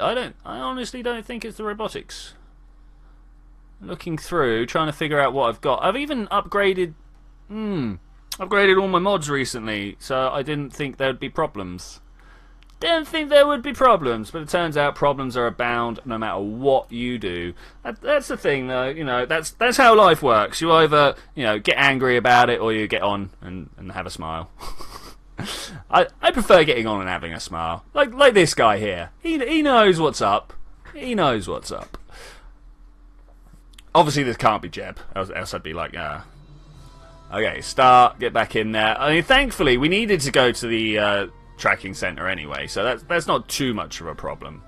A: honestly don't think it's the robotics. Looking through, trying to figure out what I've got. I've even upgraded all my mods recently, so I didn't think there'd be problems. Didn't think there would be problems, but it turns out problems are abound no matter what you do. That's the thing, though. You know, that's how life works. You either get angry about it, or you get on and have a smile. I prefer getting on and having a smile, like this guy here. He knows what's up. He knows what's up. Obviously, this can't be Jeb, else I'd be like, okay, start, get back in there. I mean, thankfully, we needed to go to the tracking center anyway, so that's not too much of a problem.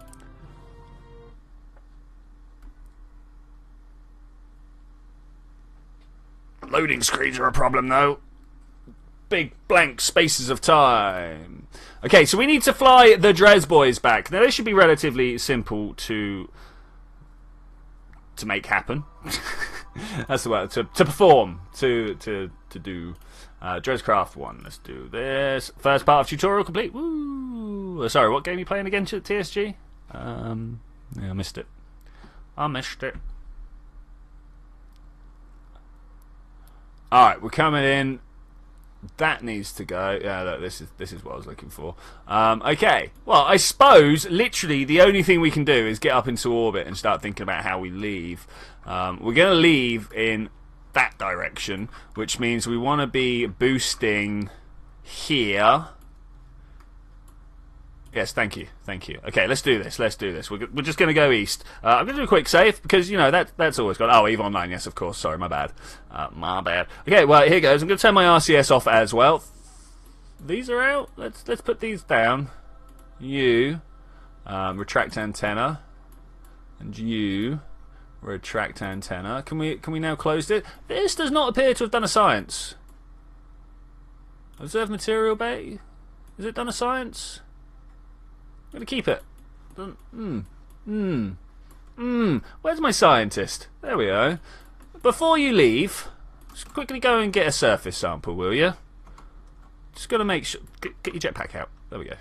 A: Loading screens are a problem, though. Big blank spaces of time. Okay, so we need to fly the Dres boys back. Now, this should be relatively simple to make happen. That's the word. To perform. To do. Drescraft 1. Let's do this. First part of tutorial complete. Woo! Sorry, what game are you playing again, TSG? Yeah, I missed it. I missed it. Alright, we're coming in. That needs to go. Yeah, look, this is what I was looking for. Okay. Well, I suppose literally the only thing we can do is get up into orbit and start thinking about how we leave. We're going to leave in that direction, which means we want to be boosting here. Yes, thank you. Okay, let's do this. We're just going to go east. I'm going to do a quick save because that's always got. Oh, EVE Online. Yes, of course. Sorry, my bad. My bad. Okay, well here goes. I'm going to turn my RCS off as well. These are out. Let's put these down. You retract antenna, and you retract antenna. Can we now close it? This does not appear to have done a science. Observe material bay. Is it done a science? I'm going to keep it. Where's my scientist? There we go. Before you leave, just quickly go and get a surface sample, will you? Just got to make sure. Get your jetpack out. There we go.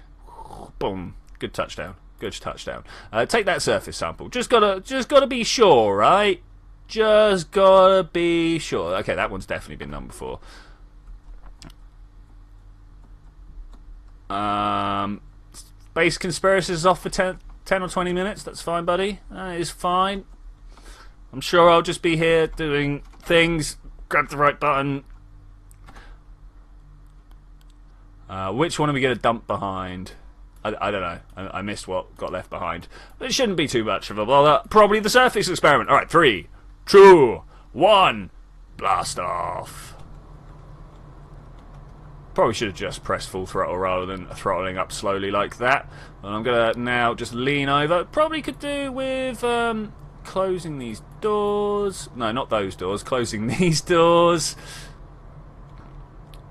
A: Boom. Good touchdown. Good touchdown. Take that surface sample. Just gotta be sure, right? Just gotta be sure. Okay, that one's definitely been done before. Base conspiracy is off for 10 or 20 minutes. That's fine, buddy. That is fine. I'm sure I'll just be here doing things. Grab the right button. Which one are we going to dump behind? I don't know. I missed what got left behind. But it shouldn't be too much of a bother. Probably the surface experiment. Alright, 3, 2, 1. Blast off. Probably should have just pressed full throttle rather than throttling up slowly like that. And I'm going to now just lean over. Probably could do with closing these doors. No, not those doors. Closing these doors.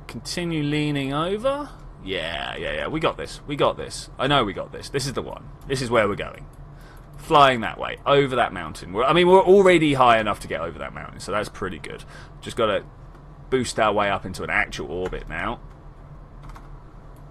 A: Continue leaning over. Yeah. We got this. I know we got this. This is the one. This is where we're going. Flying that way. Over that mountain. We're already high enough to get over that mountain. So that's pretty good. Just got to boost our way up into an actual orbit now.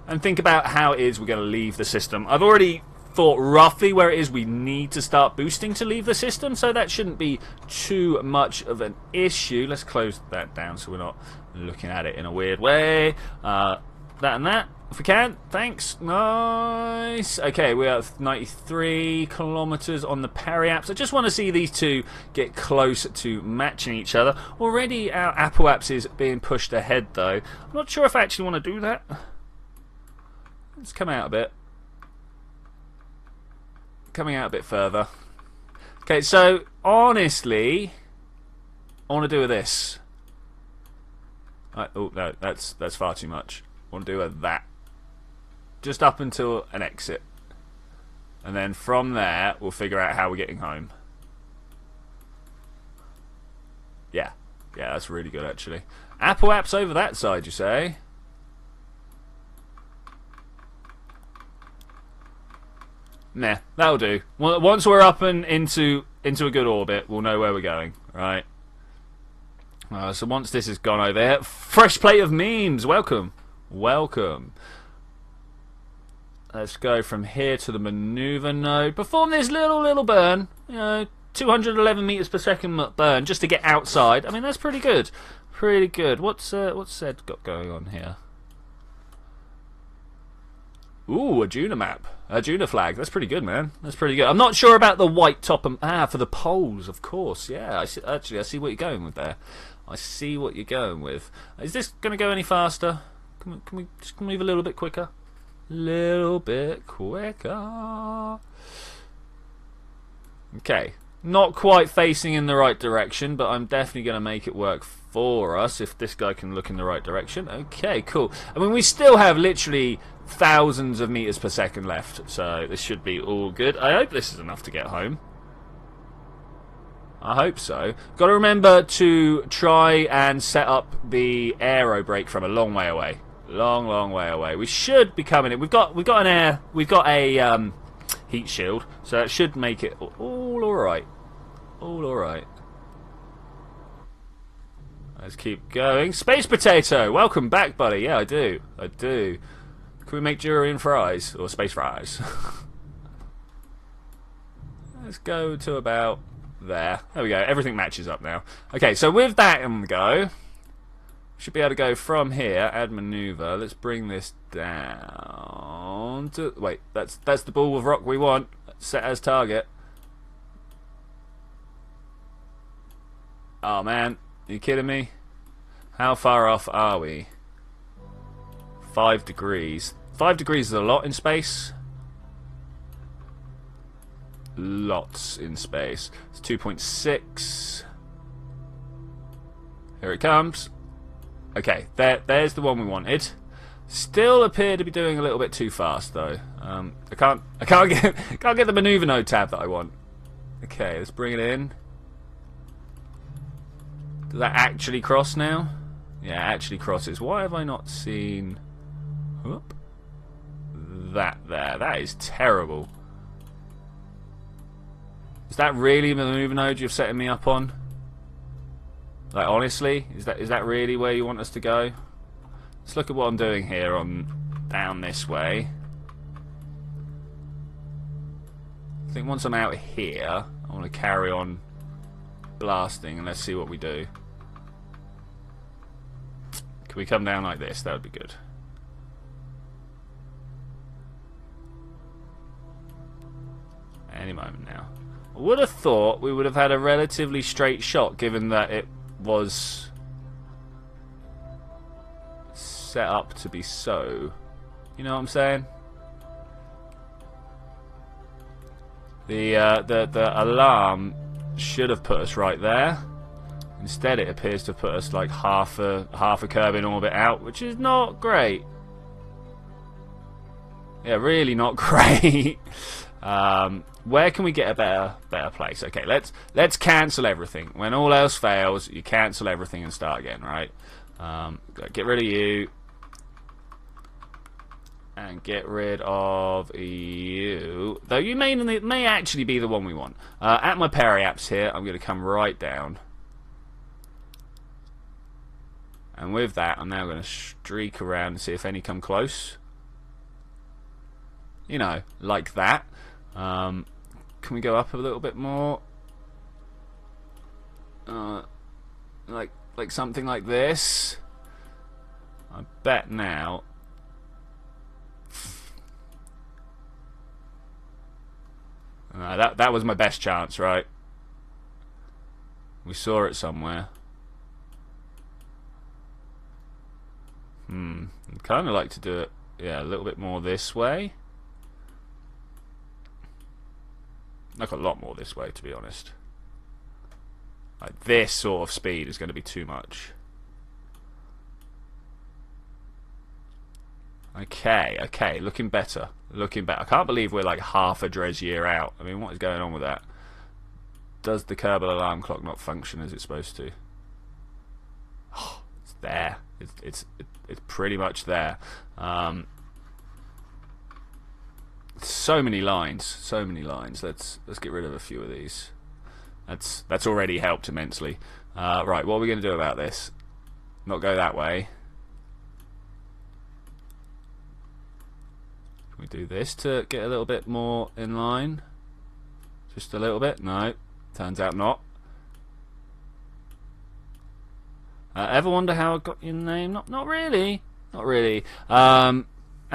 A: and think about how it is we're going to leave the system. I've already thought roughly where it is we need to start boosting to leave the system, so that shouldn't be too much of an issue. Let's close that down so we're not looking at it in a weird way. That and that, if we can. Thanks. Nice. Okay, we're at 93 kilometers on the periaps. I just want to see these two get close to matching each other. Already our Apple apps is being pushed ahead, though. I'm not sure if I actually want to do that. Let's come out a bit. Coming out a bit further. Okay, so honestly, I want to do with this. Oh no, that's far too much. I want to do with that. Just up until an exit, and then from there we'll figure out how we're getting home. Yeah, that's really good actually. Apple apps over that side, you say? Nah, that'll do. Once we're up and into a good orbit, we'll know where we're going, right? So once this has gone over here, fresh plate of memes. Welcome. Let's go from here to the maneuver node. Perform this little burn. 211 meters per second burn just to get outside. I mean, that's pretty good. What's Zed got going on here? Ooh, a Juna map. A Juna flag. That's pretty good, man. That's pretty good. I'm not sure about the white top and... for the poles, of course. Yeah, I see what you're going with there. I see what you're going with. Is this going to go any faster? Can we just move a little bit quicker? Little bit quicker. Okay. Not quite facing in the right direction, but I'm definitely going to make it work for us if this guy can look in the right direction. Okay, cool. I mean, we still have literally thousands of meters per second left, so this should be all good. I hope this is enough to get home. I hope so. Got to remember to try and set up the aero brake from a long way away. Long way away. We should be coming in. We've got a heat shield, so that should make it all alright. Let's keep going. Space Potato, welcome back, buddy. Yeah, I do. Can we make durian fries or space fries? Let's go to about there. There we go. Everything matches up now. Okay, so with that on the go, should be able to go from here. Add maneuver. Let's bring this down to... Wait, that's the ball of rock we want. Set as target. Oh man, are you kidding me? How far off are we? 5 degrees. 5 degrees is a lot in space. Lots in space. It's 2.6. Here it comes. Okay, there's the one we wanted. Still appear to be doing a little bit too fast though. I can't get the maneuver node tab that I want. Okay, let's bring it in. Does that actually cross now? Yeah, it actually crosses. Why have I not seen... Whoop. That there. That is terrible. Is that really the maneuver node you're setting me up on? Like, honestly? Is that really where you want us to go? Let's look at what I'm doing here on down this way. I think once I'm out here, I want to carry on blasting and let's see what we do. Can we come down like this? That would be good. Any moment now. I would have thought we would have had a relatively straight shot given that it was set up to be so. You know what I'm saying? The alarm should have put us right there. Instead, it appears to put us like half a curve in orbit out, which is not great. Yeah, really not great. Where can we get a better place? Okay, let's cancel everything. When all else fails, you cancel everything and start again, right? Get rid of you. And get rid of you. Though you may actually be the one we want. At my periaps here, I'm going to come right down. And with that, I'm now going to streak around and see if any come close. You know, like that. Can we go up a little bit more? Like something like this. I bet now. That was my best chance, right? We saw it somewhere. I'd kind of like to do it, yeah, a little bit more this way. Like a lot more this way, to be honest. Like this sort of speed is going to be too much. Okay, looking better. Looking better. I can't believe we're like half a Dres year out. I mean, what is going on with that? Does the Kerbal alarm clock not function as it's supposed to? Oh, it's there. It's pretty much there. So many lines. So many lines. Let's get rid of a few of these. That's already helped immensely. Right, what are we going to do about this? Not go that way. Can we do this to get a little bit more in line? Just a little bit? No. Turns out not. Ever wonder how I got your name? Not really. Not really. And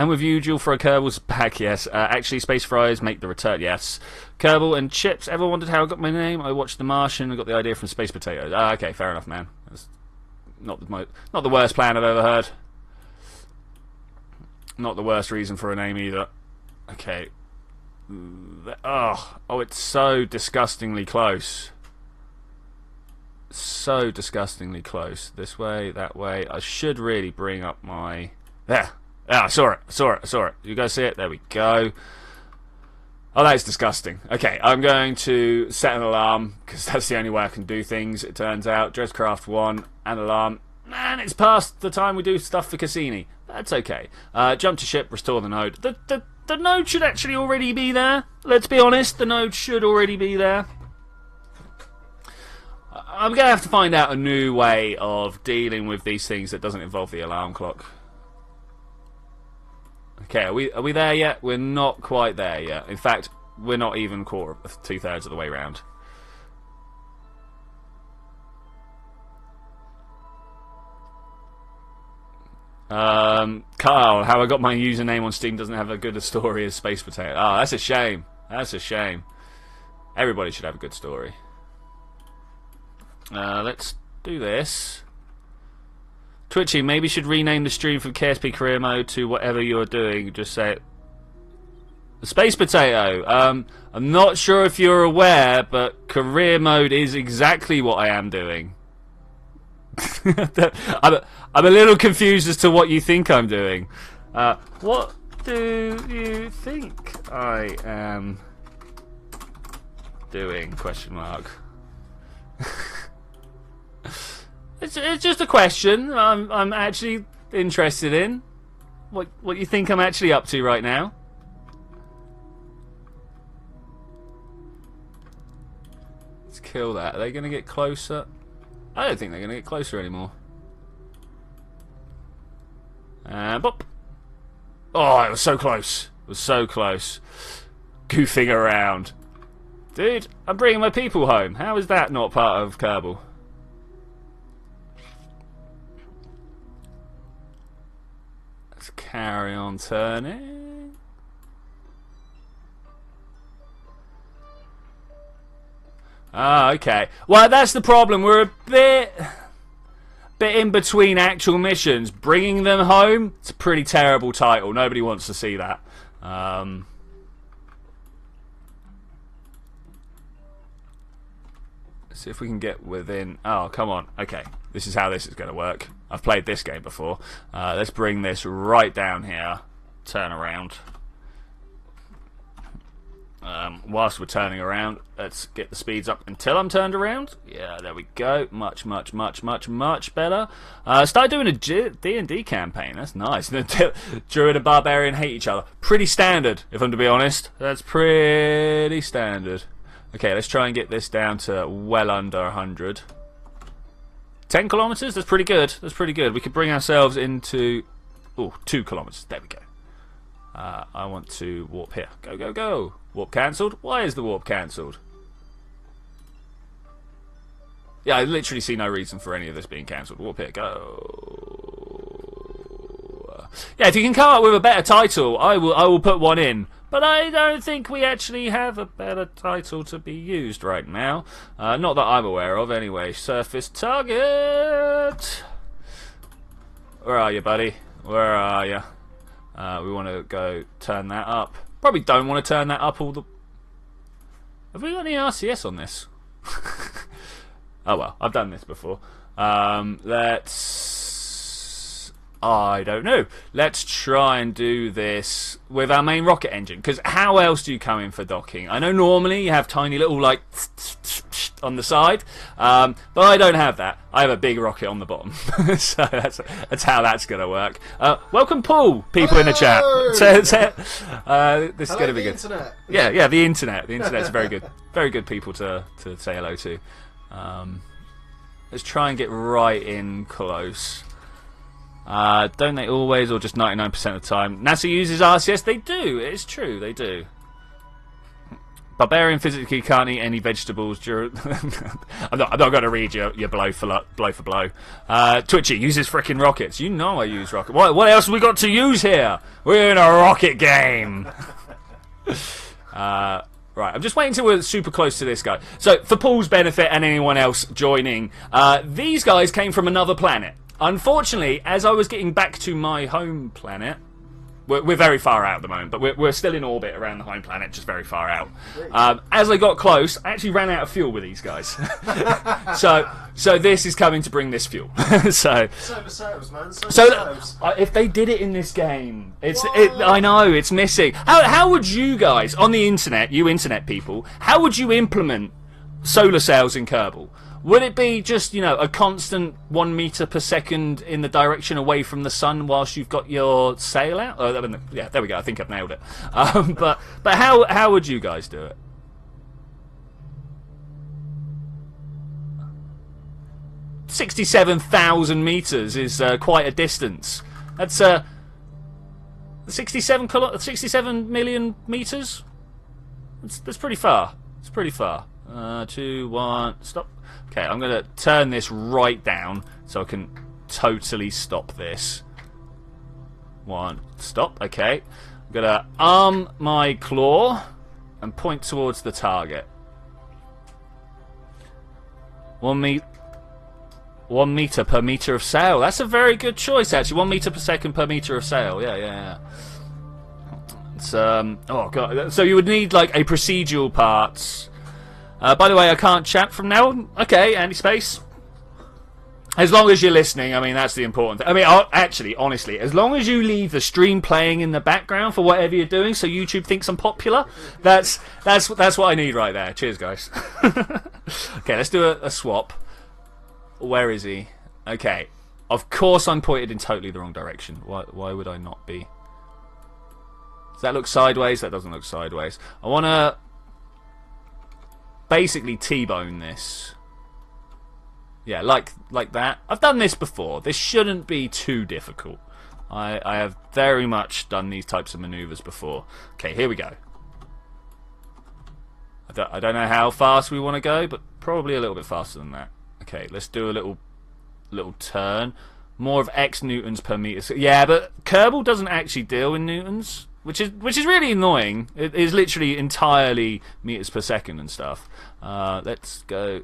A: with you, duel for a Kerbal's back, yes. Actually, Space Fries make the return, yes. Kerbal and Chips, ever wondered how I got my name? I watched The Martian and got the idea from Space Potatoes. Okay, fair enough, man. That's not the worst plan I've ever heard. Not the worst reason for a name either. Okay. Oh, it's so disgustingly close. So disgustingly close. This way, that way. I should really bring up my... There. Ah, I saw it. You guys see it? There we go. Oh, that is disgusting. Okay, I'm going to set an alarm, because that's the only way I can do things, it turns out. Drescraft 1, an alarm. And it's past the time we do stuff for Cassini. That's okay. Jump to ship, restore the node. The node should actually already be there. Let's be honest, the node should already be there. I'm going to have to find out a new way of dealing with these things that doesn't involve the alarm clock. Okay, are we there yet? We're not quite there yet. In fact, we're not even two-thirds of the way round. Carl, how I got my username on Steam doesn't have a good a story as Space Potato. Oh, that's a shame. That's a shame. Everybody should have a good story. Let's do this. Twitchi, maybe you should rename the stream from KSP Career Mode to whatever you're doing. Just say it. Space Potato. I'm not sure if you're aware, but Career Mode is exactly what I am doing. I'm a little confused as to what you think I'm doing. What do you think I am doing? Question mark. It's just a question. I'm actually interested in what you think I'm actually up to right now. Let's kill that. Are they going to get closer? I don't think they're going to get closer anymore. And bop. Oh, it was so close. It was so close. Goofing around. Dude, I'm bringing my people home. How is that not part of Kerbal? Let's carry on turning. Ah, okay. Well, that's the problem. We're a bit in between actual missions. Bringing them home, it's a pretty terrible title. Nobody wants to see that. Let's see if we can get within... Oh, come on. Okay, this is how this is going to work. I've played this game before. Let's bring this right down here. Turn around. Whilst we're turning around, let's get the speeds up until I'm turned around. Yeah, there we go. Much better. Start doing a D&D campaign. That's nice. Druid and Barbarian hate each other. Pretty standard, if I'm to be honest. That's pretty standard. Okay, let's try and get this down to well under 100. 10 kilometers? That's pretty good. That's pretty good. We could bring ourselves into... Oh, 2 kilometers. There we go. I want to warp here. Go, go, go. Warp cancelled. Why is the warp cancelled? Yeah, I literally see no reason for any of this being cancelled. Warp here. Go. Yeah, if you can come up with a better title, I will put one in. But I don't think we actually have a better title to be used right now. Not that I'm aware of, anyway. Surface target. Where are you, buddy? Where are you? We want to go turn that up. Probably don't want to turn that up all the... Have we got any RCS on this? Oh well, I've done this before. Let's... I don't know. Let's try and do this with our main rocket engine. Because how else do you come in for docking? I know normally you have tiny little, like, on the side. But I don't have that. I have a big rocket on the bottom. So that's how that's going to work. Welcome, Paul, people in the chat. This is going to be good.
C: Internet.
A: Yeah, the internet. The internet's very good. Very good people to say hello to. Let's try and get right in close. Don't they always, or just 99% of the time? NASA uses RCS? They do. It's true, they do. Barbarian physically can't eat any vegetables during... I'm not going to read your blow for blow. Twitchi uses frickin' rockets. You know I use rockets. What else have we got to use here? We're in a rocket game. Right, I'm just waiting until we're super close to this guy. So, for Paul's benefit and anyone else joining, these guys came from another planet. Unfortunately, as I was getting back to my home planet, we're very far out at the moment, but we're still in orbit around the home planet, just very far out. As I got close, I actually ran out of fuel with these guys. so this is coming to bring this fuel. So
C: serves, man.
A: If they did it in this game, I know it's missing. How would you guys on the internet, you internet people, how would you implement solar sails in Kerbal? Would it be just, you know, a constant 1 meter per second in the direction away from the sun whilst you've got your sail out? Yeah, there we go. I think I've nailed it. But how would you guys do it? $67,000 meters is quite a distance. That's 67 million meters. That's pretty far. It's pretty far. 2, 1, stop. Okay, I'm going to turn this right down so I can totally stop this. 1, stop. Okay. I'm going to arm my claw and point towards the target. 1 meter per meter of sail. That's a very good choice, actually. 1 meter per second per meter of sail. Yeah. It's, oh, God. So you would need, like, a procedural parts... by the way, I can't chat from now on. Okay, Andy Space. As long as you're listening, I mean, that's the important thing. I mean, actually, honestly, as long as you leave the stream playing in the background for whatever you're doing, so YouTube thinks I'm popular, that's what I need right there. Cheers, guys. Okay, let's do a swap. Where is he? Okay. Of course I'm pointed in totally the wrong direction. Why would I not be? Does that look sideways? That doesn't look sideways. I want to... basically T-bone this. Yeah, like that. I've done this before. This shouldn't be too difficult. I have very much done these types of maneuvers before. Okay, here we go. I don't know how fast we want to go, but probably a little bit faster than that. Okay, let's do a little turn. More of X newtons per meter. Yeah, but Kerbal doesn't actually deal in newtons. Which is really annoying. It is literally entirely meters per second and stuff. Let's go.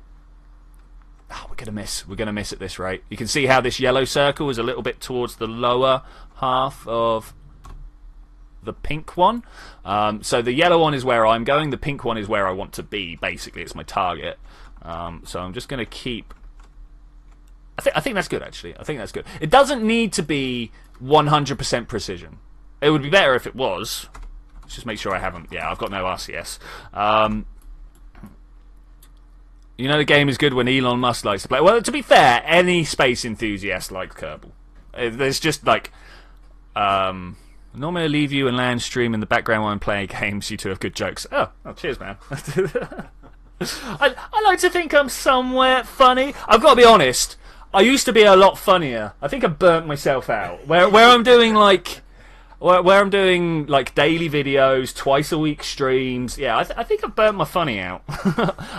A: Oh, we're gonna miss. We're gonna miss at this rate. You can see how this yellow circle is a little bit towards the lower half of the pink one. So the yellow one is where I'm going. The pink one is where I want to be. Basically, it's my target. So I'm just gonna keep. I think that's good, actually. I think that's good. It doesn't need to be 100% precision. It would be better if it was. Let's just make sure I haven't. Yeah, I've got no RCS. You know the game is good when Elon Musk likes to play. Well, to be fair, any space enthusiast likes Kerbal. There's just like... normally I leave you and land stream in the background while I'm playing games. You two have good jokes. Oh cheers, man. I like to think I'm somewhere funny. I've got to be honest. I used to be a lot funnier. I think I burnt myself out. Where I'm doing like... where I'm doing like daily videos, twice a week streams. Yeah, I think I've burnt my funny out.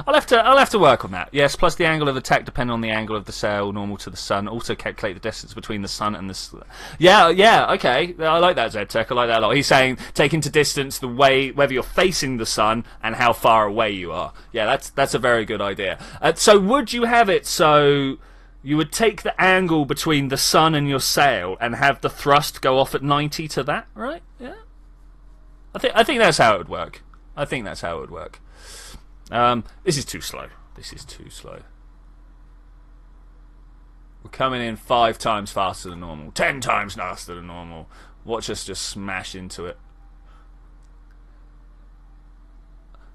A: I'll have to work on that. Yes, plus the angle of attack depending on the angle of the sail, normal to the sun. Also calculate the distance between the sun and the. Yeah, okay. I like that, ZTech. I like that a lot. He's saying take into distance the way whether you're facing the sun and how far away you are. Yeah, that's a very good idea. So would you have it so? You would take the angle between the sun and your sail and have the thrust go off at 90 to that, right? Yeah. I think that's how it would work. I think that's how it would work. This is too slow. This is too slow. We're coming in 5 times faster than normal. 10 times faster than normal. Watch us just smash into it.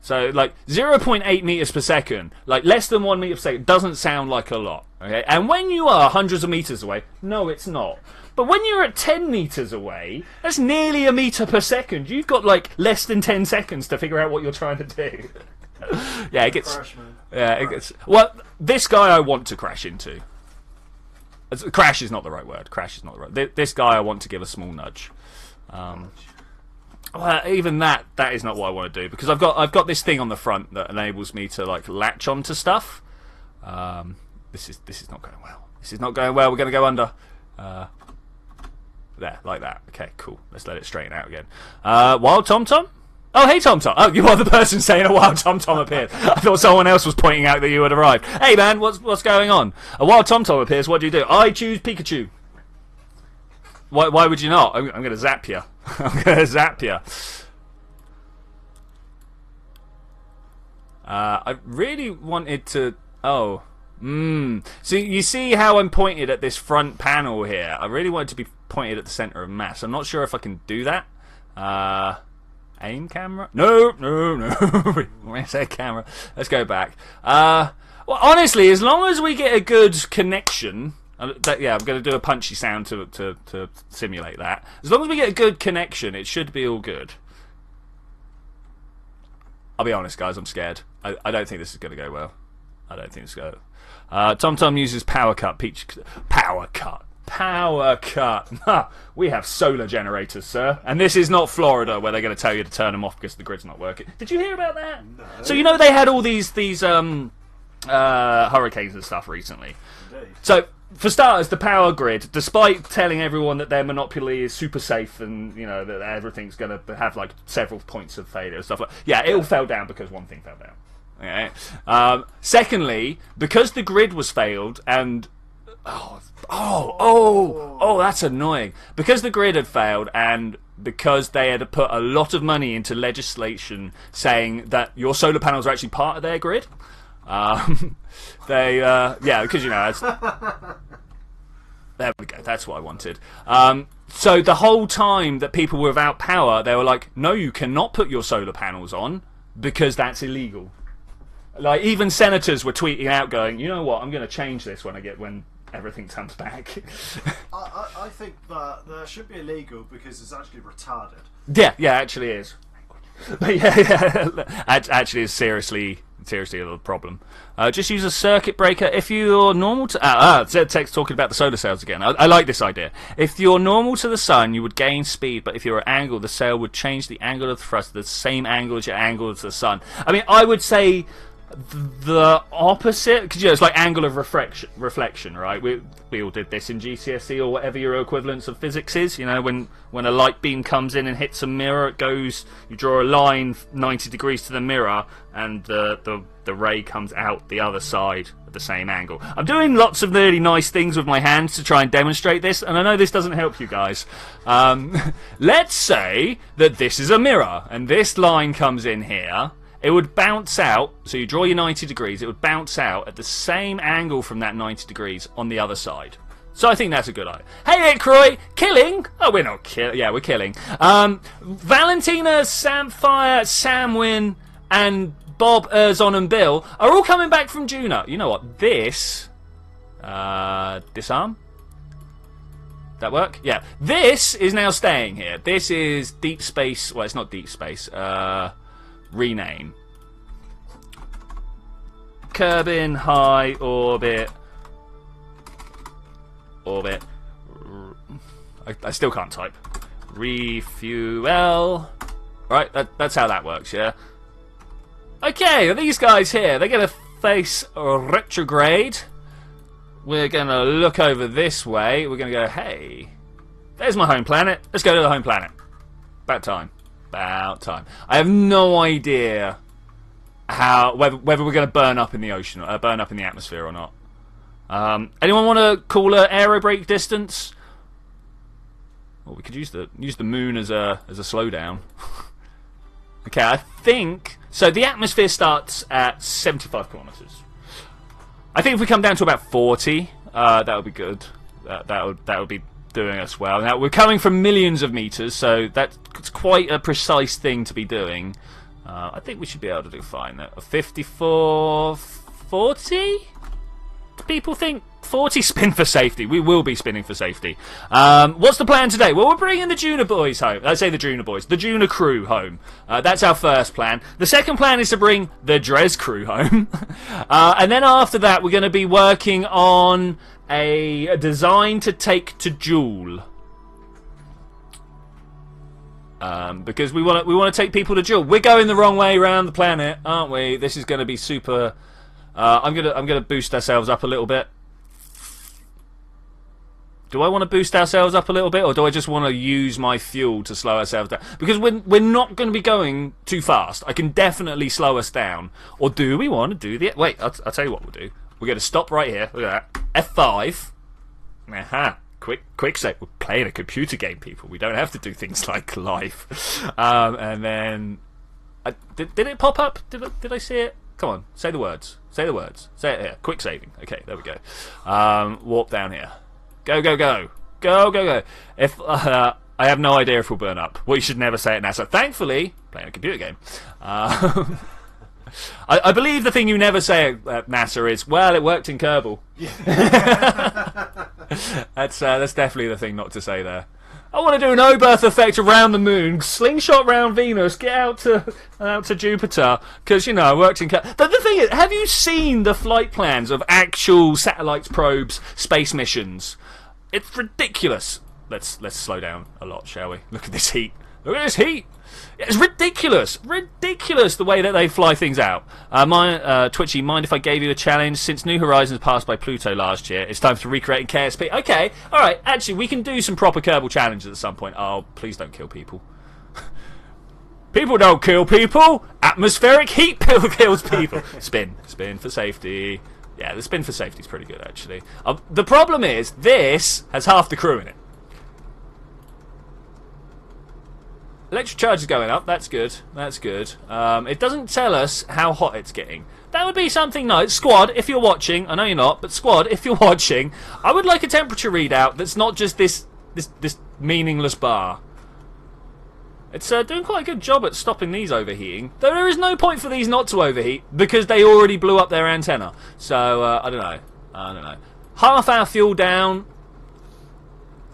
A: So, like, 0.8 meters per second, like, less than 1 meter per second, doesn't sound like a lot, okay? And when you are hundreds of meters away, no, it's not. But when you're at 10 meters away, that's nearly a meter per second. You've got, like, less than 10 seconds to figure out what you're trying to do. Yeah, it gets...
C: Crash, man.
A: Yeah, it gets... Well, this guy I want to crash into. Crash is not the right word. Crash is not the right... This guy I want to give a small nudge. Well, even that is not what I want to do, because I've got this thing on the front that enables me to like latch onto stuff. This is not going well. This is not going well. We're going to go under. There, like that. Okay, cool. Let's let it straighten out again. Wild Tom Tom? Oh, hey Tom Tom. Oh, you are the person saying a wild Tom Tom appeared. I thought someone else was pointing out that you had arrived. Hey man, what's going on? A wild Tom Tom appears. What do you do? I choose Pikachu. Why would you not? I'm going to zap you. I'm going to zap you. I really wanted to... Oh. So you see how I'm pointed at this front panel here? I really wanted to be pointed at the centre of mass. I'm not sure if I can do that. Aim camera? No. Where's that camera? Let's go back. Well, honestly, as long as we get a good connection... yeah, I'm going to do a punchy sound to simulate that. As long as we get a good connection, it should be all good. I'll be honest, guys, I'm scared. I don't think this is going to go well. I don't think it's going to... Tom Tom uses power cut. Power cut. We have solar generators, sir. And this is not Florida, where they're going to tell you to turn them off because the grid's not working. Did you hear about that?
C: No.
A: So you know they had all these hurricanes and stuff recently.
C: Indeed.
A: So... For starters, the power grid, despite telling everyone that their monopoly is super safe and, you know, that everything's going to have, like, several points of failure and stuff like that. Yeah, it all fell down because one thing fell down. Okay. Secondly, because the grid was failed and... Oh, that's annoying. Because the grid had failed and because they had put a lot of money into legislation saying that your solar panels are actually part of their grid... yeah, because you know, there we go. That's what I wanted. So the whole time that people were without power, they were like, "No, you cannot put your solar panels on because that's illegal." Like even senators were tweeting out, going, "You know what? I'm going to change this when everything comes back."
C: I think that there should be illegal because it's actually retarded.
A: Yeah, actually is. But yeah, actually is seriously a problem. Just use a circuit breaker if you're normal to... ZTech's talking about the solar sails again. I like this idea. If you're normal to the sun, you would gain speed, but if you're at angle, the sail would change the angle of the thrust to the same angle as your angle to the sun. I mean, I would say the opposite, because you know, it's like angle of reflection, right? We all did this in GCSE or whatever your equivalence of physics is. You know, when a light beam comes in and hits a mirror, it goes. You draw a line 90 degrees to the mirror, and the ray comes out the other side at the same angle. I'm doing lots of really nice things with my hands to try and demonstrate this, and I know this doesn't help you guys. Let's say that this is a mirror, and this line comes in here. It would bounce out, so you draw your 90 degrees, it would bounce out at the same angle from that 90 degrees on the other side. So I think that's a good idea. Hey, Croy, killing? Oh, we're not killing. Yeah, we're killing. Valentina, Samfire, Samwin, and Bob, Erzon, and Bill are all coming back from Juna. You know what? This... disarm? That work? Yeah. This is now staying here. This is Deep Space... Well, it's not Deep Space. Rename. Kerbin, high, orbit. I still can't type. Refuel. Right, that's how that works, yeah? Okay, these guys here, they're going to face retrograde. We're going to look over this way. We're going to go, hey, there's my home planet. Let's go to the home planet. About time. About time. I have no idea whether we're going to burn up in the ocean, burn up in the atmosphere or not. Anyone want to call an aerobrake distance? Well, we could use the moon as a slowdown. Okay, I think so. The atmosphere starts at 75 kilometers. I think if we come down to about 40, that would be good. That would be doing us well. Now we're coming from millions of meters, so that's quite a precise thing to be doing. I think we should be able to do fine. 54, 40. Do people think 40? Spin for safety. We will be spinning for safety. What's the plan today? Well, we're bringing the Juna boys home. I say the Juna boys. The Juna crew home. That's our first plan. The second plan is to bring the Dres crew home. And then after that, we're going to be working on a design to take to Joule. Because we want to take people to Joule. We're going the wrong way around the planet, aren't we? This is going to be super... I'm gonna boost ourselves up a little bit. Do I want to boost ourselves up a little bit, or do I just want to use my fuel to slow ourselves down? Because we're not going to be going too fast. I can definitely slow us down. Or do we want to do the... Wait, I'll tell you what we'll do. We're going to stop right here. Look at that. F5. Aha. Quick save. We're playing a computer game, people. We don't have to do things like live. And then... Did it pop up? Did I see it? Come on, say the words. Say the words. Say it here. Quick saving. Okay, there we go. Warp down here. Go, go, go. Go, go, go. If I have no idea if we'll burn up. Well, you should never say it, NASA. Thankfully, playing a computer game. I believe the thing you never say at NASA is, well, it worked in Kerbal. Yeah. That's definitely the thing not to say there. I want to do an O-berth effect around the moon, slingshot round Venus, get out to Jupiter, because, you know, it worked in... But the thing is, have you seen the flight plans of actual satellites, probes, space missions? It's ridiculous. Let's slow down a lot, shall we? Look at this heat. Look at this heat. It's ridiculous. Ridiculous the way that they fly things out. Twitchi, mind if I gave you a challenge? Since New Horizons passed by Pluto last year, it's time to recreate in KSP. Okay, alright, actually, we can do some proper Kerbal challenges at some point. Oh, please don't kill people. People don't kill people! Atmospheric heat kills people! Spin for safety. Yeah, the spin for safety is pretty good, actually. The problem is, this has half the crew in it. Electric charge is going up. That's good. That's good. It doesn't tell us how hot it's getting. That would be something nice. Squad, if you're watching, I know you're not, but squad, if you're watching, I would like a temperature readout that's not just this meaningless bar. It's doing quite a good job at stopping these overheating. Though there is no point for these not to overheat because they already blew up their antenna. So I don't know. I don't know. Half our fuel down.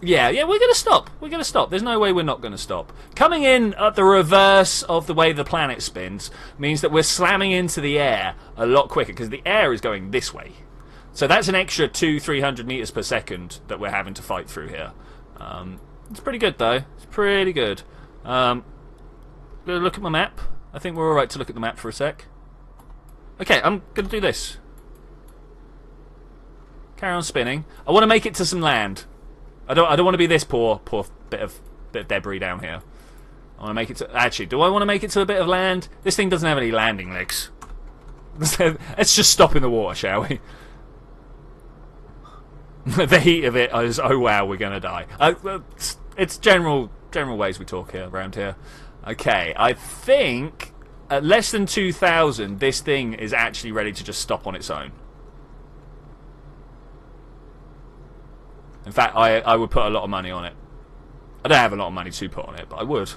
A: Yeah, we're going to stop. We're going to stop. There's no way we're not going to stop. Coming in at the reverse of the way the planet spins means that we're slamming into the air a lot quicker because the air is going this way. So that's an extra 200-300 meters per second that we're having to fight through here. It's pretty good, though. It's pretty good. Gonna look at my map. I think we're alright to look at the map for a sec. Okay, I'm going to do this. Carry on spinning. I want to make it to some land. I don't want to be this poor bit of debris down here. I want to make it to... Actually, do I want to make it to a bit of land? This thing doesn't have any landing legs. Let's just stop in the water, shall we? The heat of it is, oh wow, we're going to die. It's general ways we talk here around here. Okay, I think at less than 2,000, this thing is actually ready to just stop on its own. In fact, I would put a lot of money on it. I don't have a lot of money to put on it, but I would.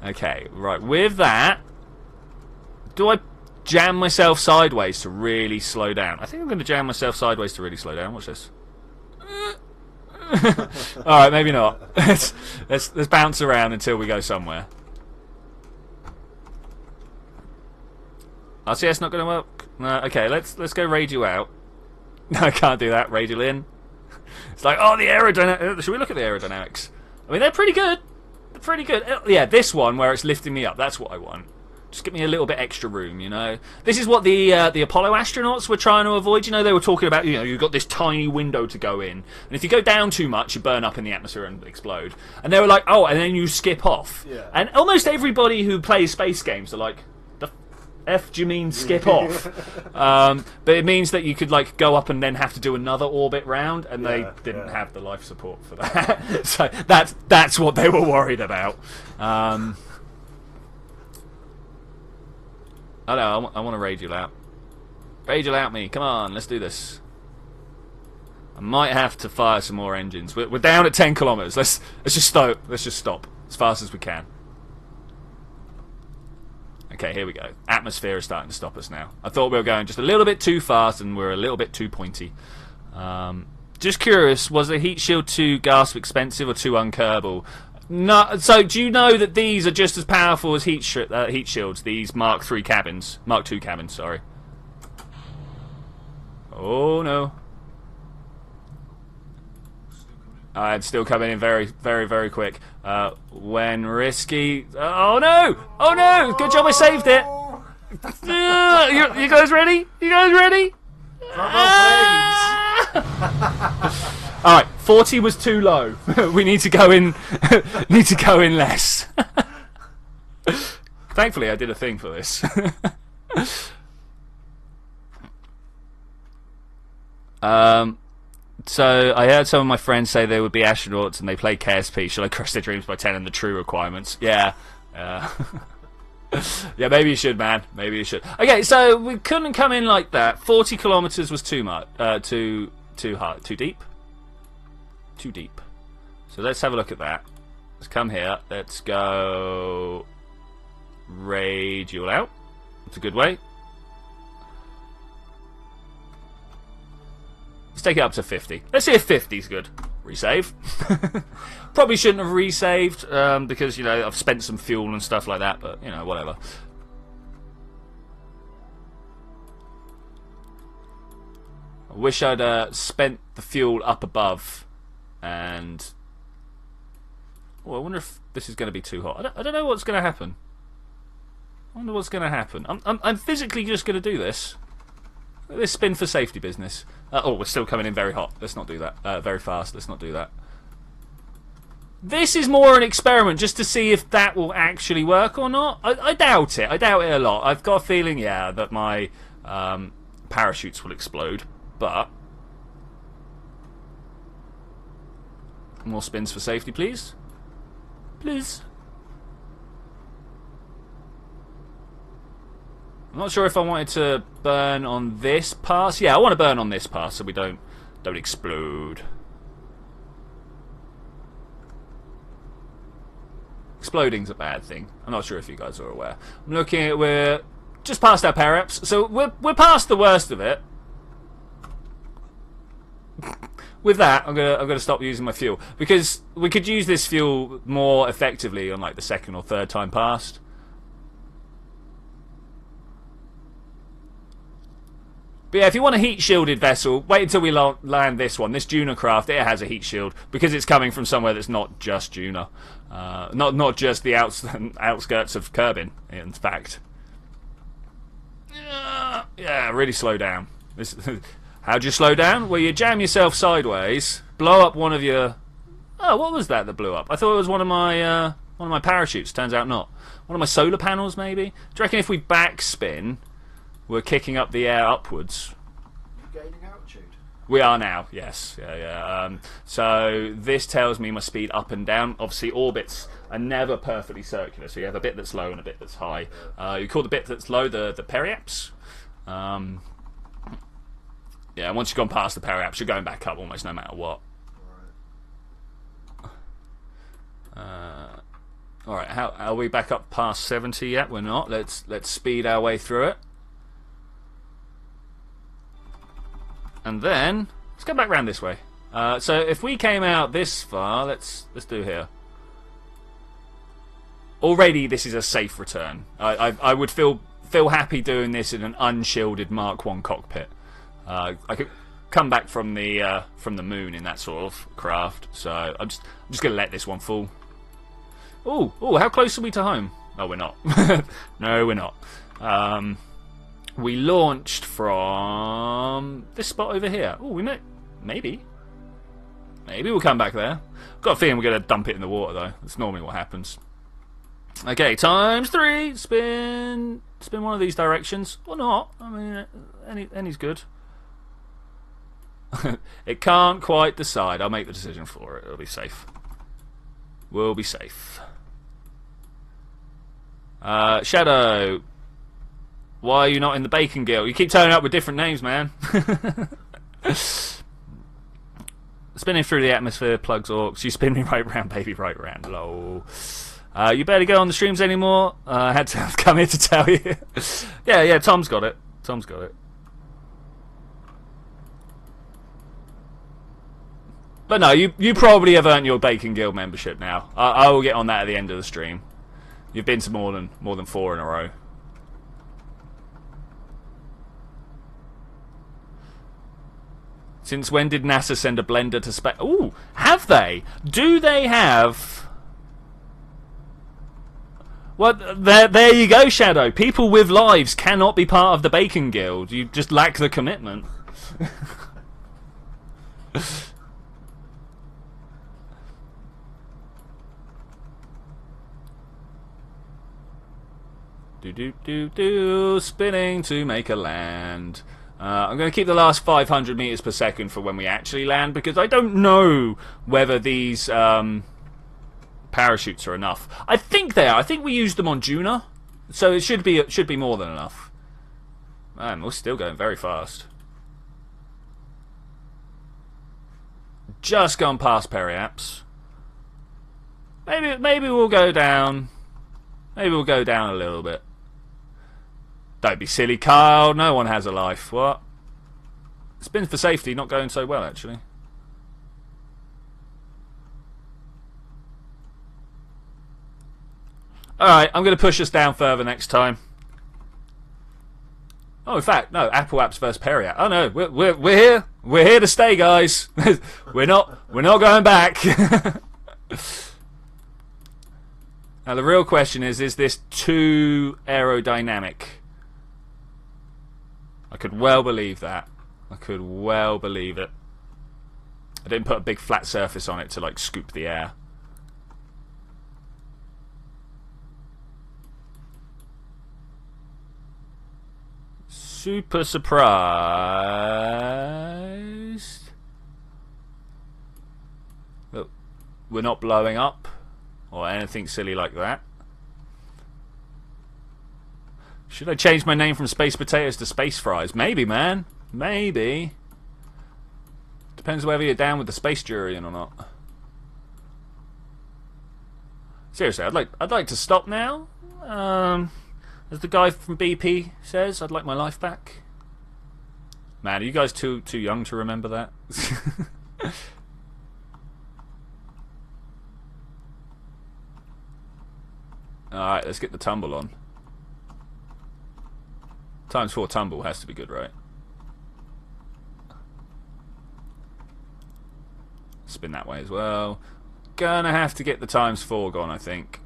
A: Okay, right. With that, do I jam myself sideways to really slow down? I think I'm going to jam myself sideways to really slow down. Watch this. Alright, maybe not. let's bounce around until we go somewhere. RCS not going to work? No, okay, let's go raid you out. No, I can't do that. Radial in. It's like, oh, the aerodynamics. Should we look at the aerodynamics? I mean, they're pretty good. They're pretty good. Yeah, this one where it's lifting me up. That's what I want. Just give me a little bit extra room, you know. This is what the Apollo astronauts were trying to avoid. You know, they were talking about, you know, you've got this tiny window to go in, and if you go down too much, you burn up in the atmosphere and explode. And they were like, oh, and then you skip off.
C: Yeah.
A: And almost everybody who plays space games are like, the F do you mean skip off? But it means that you could like go up and then have to do another orbit round, and they didn't have the life support for that. So that's what they were worried about. I know, I want to radial out. Radial out me, come on, let's do this. I might have to fire some more engines. We're down at 10 kilometers. Let's just stop. Let's just stop as fast as we can. Okay, here we go. Atmosphere is starting to stop us now. I thought we were going just a little bit too fast and we're a little bit too pointy. Just curious, was the heat shield too gasp expensive or too unkerbal? No, so do you know that these are just as powerful as heat shields? These Mark II cabins, sorry. Oh no! It's still coming in very, very, very quick. When risky. Oh no! Oh no! Good job I saved it. You guys ready? You guys ready? All right, 40 was too low. We need to go in. Need to go in less. Thankfully, I did a thing for this. So I heard some of my friends say they would be astronauts and they play KSP. Shall I crush their dreams by 10 and the true requirements? Yeah. Yeah, maybe you should, man. Maybe you should. Okay, so we couldn't come in like that. 40 kilometers was too much. Too hard. Too deep. Too deep. So let's have a look at that. Let's come here. Let's go radial out. That's a good way. Let's take it up to 50. Let's see if 50 is good. Resave. Probably shouldn't have resaved because, you know, I've spent some fuel and stuff like that, but, you know, whatever. I wish I'd spent the fuel up above and... Oh, I wonder if this is going to be too hot. I don't know what's going to happen. I wonder what's going to happen. I'm physically just going to do this. This spin for safety business. Oh, we're still coming in very hot. Let's not do that. Very fast. Let's not do that. This is more an experiment just to see if that will actually work or not. I doubt it. I doubt it a lot. I've got a feeling, yeah, that my parachutes will explode. But more spins for safety, please. Please. I'm not sure if I wanted to burn on this pass. Yeah, I want to burn on this pass so we don't explode. Exploding's a bad thing. I'm not sure if you guys are aware. I'm looking at, we're just past our power ups, so we're past the worst of it. With that, I'm gonna stop using my fuel because we could use this fuel more effectively on like the second or third time past. But yeah, if you want a heat-shielded vessel, wait until we land this one. This Juna craft, it has a heat shield because it's coming from somewhere that's not just Juna, not just the outskirts of Kerbin. In fact, yeah, really slow down. How'd you slow down? Well, you jam yourself sideways, blow up one of your. Oh, what was that blew up? I thought it was one of my parachutes. Turns out not. One of my solar panels, maybe. Do you reckon if we backspin, we're kicking up the air upwards?
C: Gaining altitude.
A: We are now, yes. Yeah. So this tells me my speed up and down. Obviously, orbits are never perfectly circular, so you have a bit that's low and a bit that's high. You call the bit that's low the periaps. Yeah, once you've gone past the periaps, you're going back up almost no matter what. Alright, how are we back up past 70 yet? We're not. Let's speed our way through it. And then let's go back round this way. So if we came out this far, let's do here. Already this is a safe return. I would feel happy doing this in an unshielded Mark I cockpit. I come back from the moon in that sort of craft, so I'm just gonna let this one fall. Oh, how close are we to home? Oh, we're not. No, we're not. We launched from this spot over here. Oh, we maybe we'll come back there. Got a feeling we're gonna dump it in the water though. That's normally what happens. Okay, ×3. Spin one of these directions or not. I mean, any's good. It can't quite decide. I'll make the decision for it. It'll be safe. We'll be safe. Shadow, why are you not in the Bacon Guild? You keep turning up with different names, man. Spinning through the atmosphere, plugs orcs. You spin me right round, baby, right round. Lol. You barely go on the streams anymore. I had to come here to tell you. Yeah, Tom's got it. Tom's got it. But no, you probably have earned your Bacon Guild membership now. I will get on that at the end of the stream. You've been to more than 4 in a row. Since when did NASA send a blender to space? Ooh, have they? Do they have? Well, there you go, Shadow. People with lives cannot be part of the Bacon Guild. You just lack the commitment. Spinning to make a land. I'm going to keep the last 500 meters per second for when we actually land, because I don't know whether these parachutes are enough. I think they are. I think we used them on Juna, so it should be more than enough. Man, we're still going very fast. Just gone past Periaps. Maybe we'll go down. Maybe we'll go down a little bit. Don't be silly, Kyle. No one has a life. What? Spins for safety, not going so well, actually. Alright, I'm going to push us down further next time. Oh, in fact, no. Apple Apps versus Periap. Oh no, we're here. We're here to stay, guys. we're not going back. Now the real question is this too aerodynamic? I could well believe that. I could well believe it. I didn't put a big flat surface on it to like scoop the air. Super surprised. Look, we're not blowing up or anything silly like that. Should I change my name from Space Potatoes to Space Fries? Maybe, man. Maybe. Depends whether you're down with the Space Durian or not. Seriously, I'd like to stop now. As the guy from BP says, I'd like my life back. Man, are you guys too young to remember that? Alright, let's get the tumble on. ×4 tumble has to be good, right? Spin that way as well. Gonna have to get the ×4 gone, I think.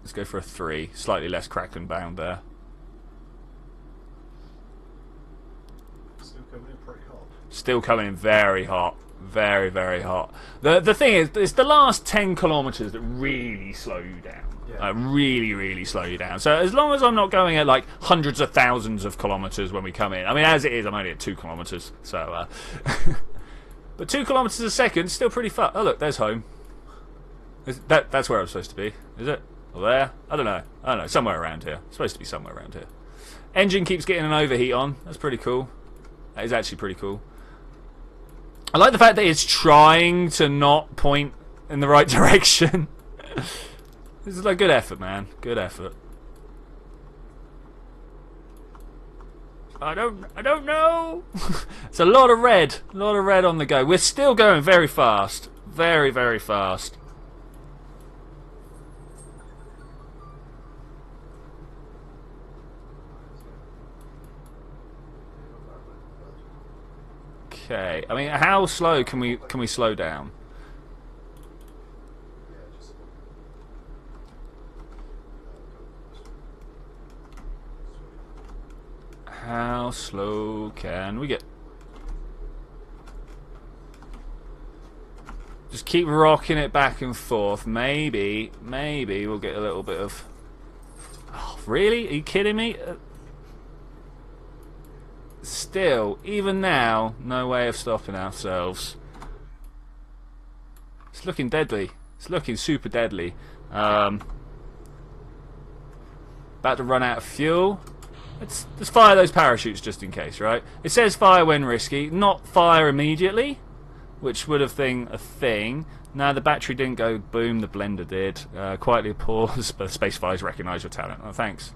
A: Let's go for a 3. Slightly less cracked and bound there.
C: Still coming in pretty hot.
A: Still coming in very hot. Very, very hot. The thing is, it's the last 10 kilometers that really slow you down. Yeah. Really, really slow you down. So as long as I'm not going at like hundreds of thousands of kilometers when we come in. I mean, as it is, I'm only at 2 kilometers. So, but 2 kilometers a second, still pretty fast. Oh look, there's home. That's where I'm supposed to be. Is it? Or there? I don't know. Somewhere around here. It's supposed to be somewhere around here. Engine keeps getting an overheat on. That's pretty cool. That is actually pretty cool. I like the fact that it's trying to not point in the right direction. This is like good effort, man. Good effort. I don't know. It's a lot of red. A lot of red on the go. We're still going very fast. Very, very fast. Okay. I mean, how slow can we slow down? How slow can we get? Just keep rocking it back and forth. Maybe we'll get a little bit of... Oh, really? Are you kidding me? Still, even now, no way of stopping ourselves. It's looking deadly. It's looking super deadly. About to run out of fuel. Let's fire those parachutes just in case, right? It says fire when risky, not fire immediately, which would have been a thing. No, the battery didn't go boom, the blender did. Quietly pause, but space fires recognise your talent. Oh, thanks.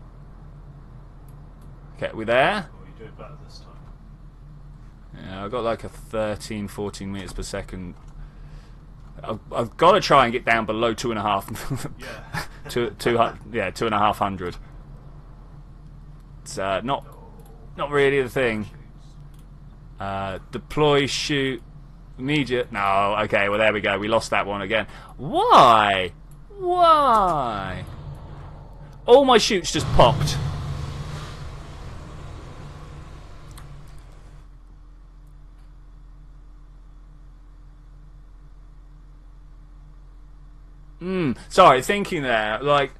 A: Okay, we there?
C: Oh, you do it better this time.
A: Yeah, I've got like a 13, 14 meters per second. I've got to try and get down below 2.5.
C: Yeah.
A: 2,500. It's not really the thing. Deploy, shoot, immediate. No, okay, well there we go. We lost that one again. Why? Why? All my shoots just popped. Sorry, thinking there, like,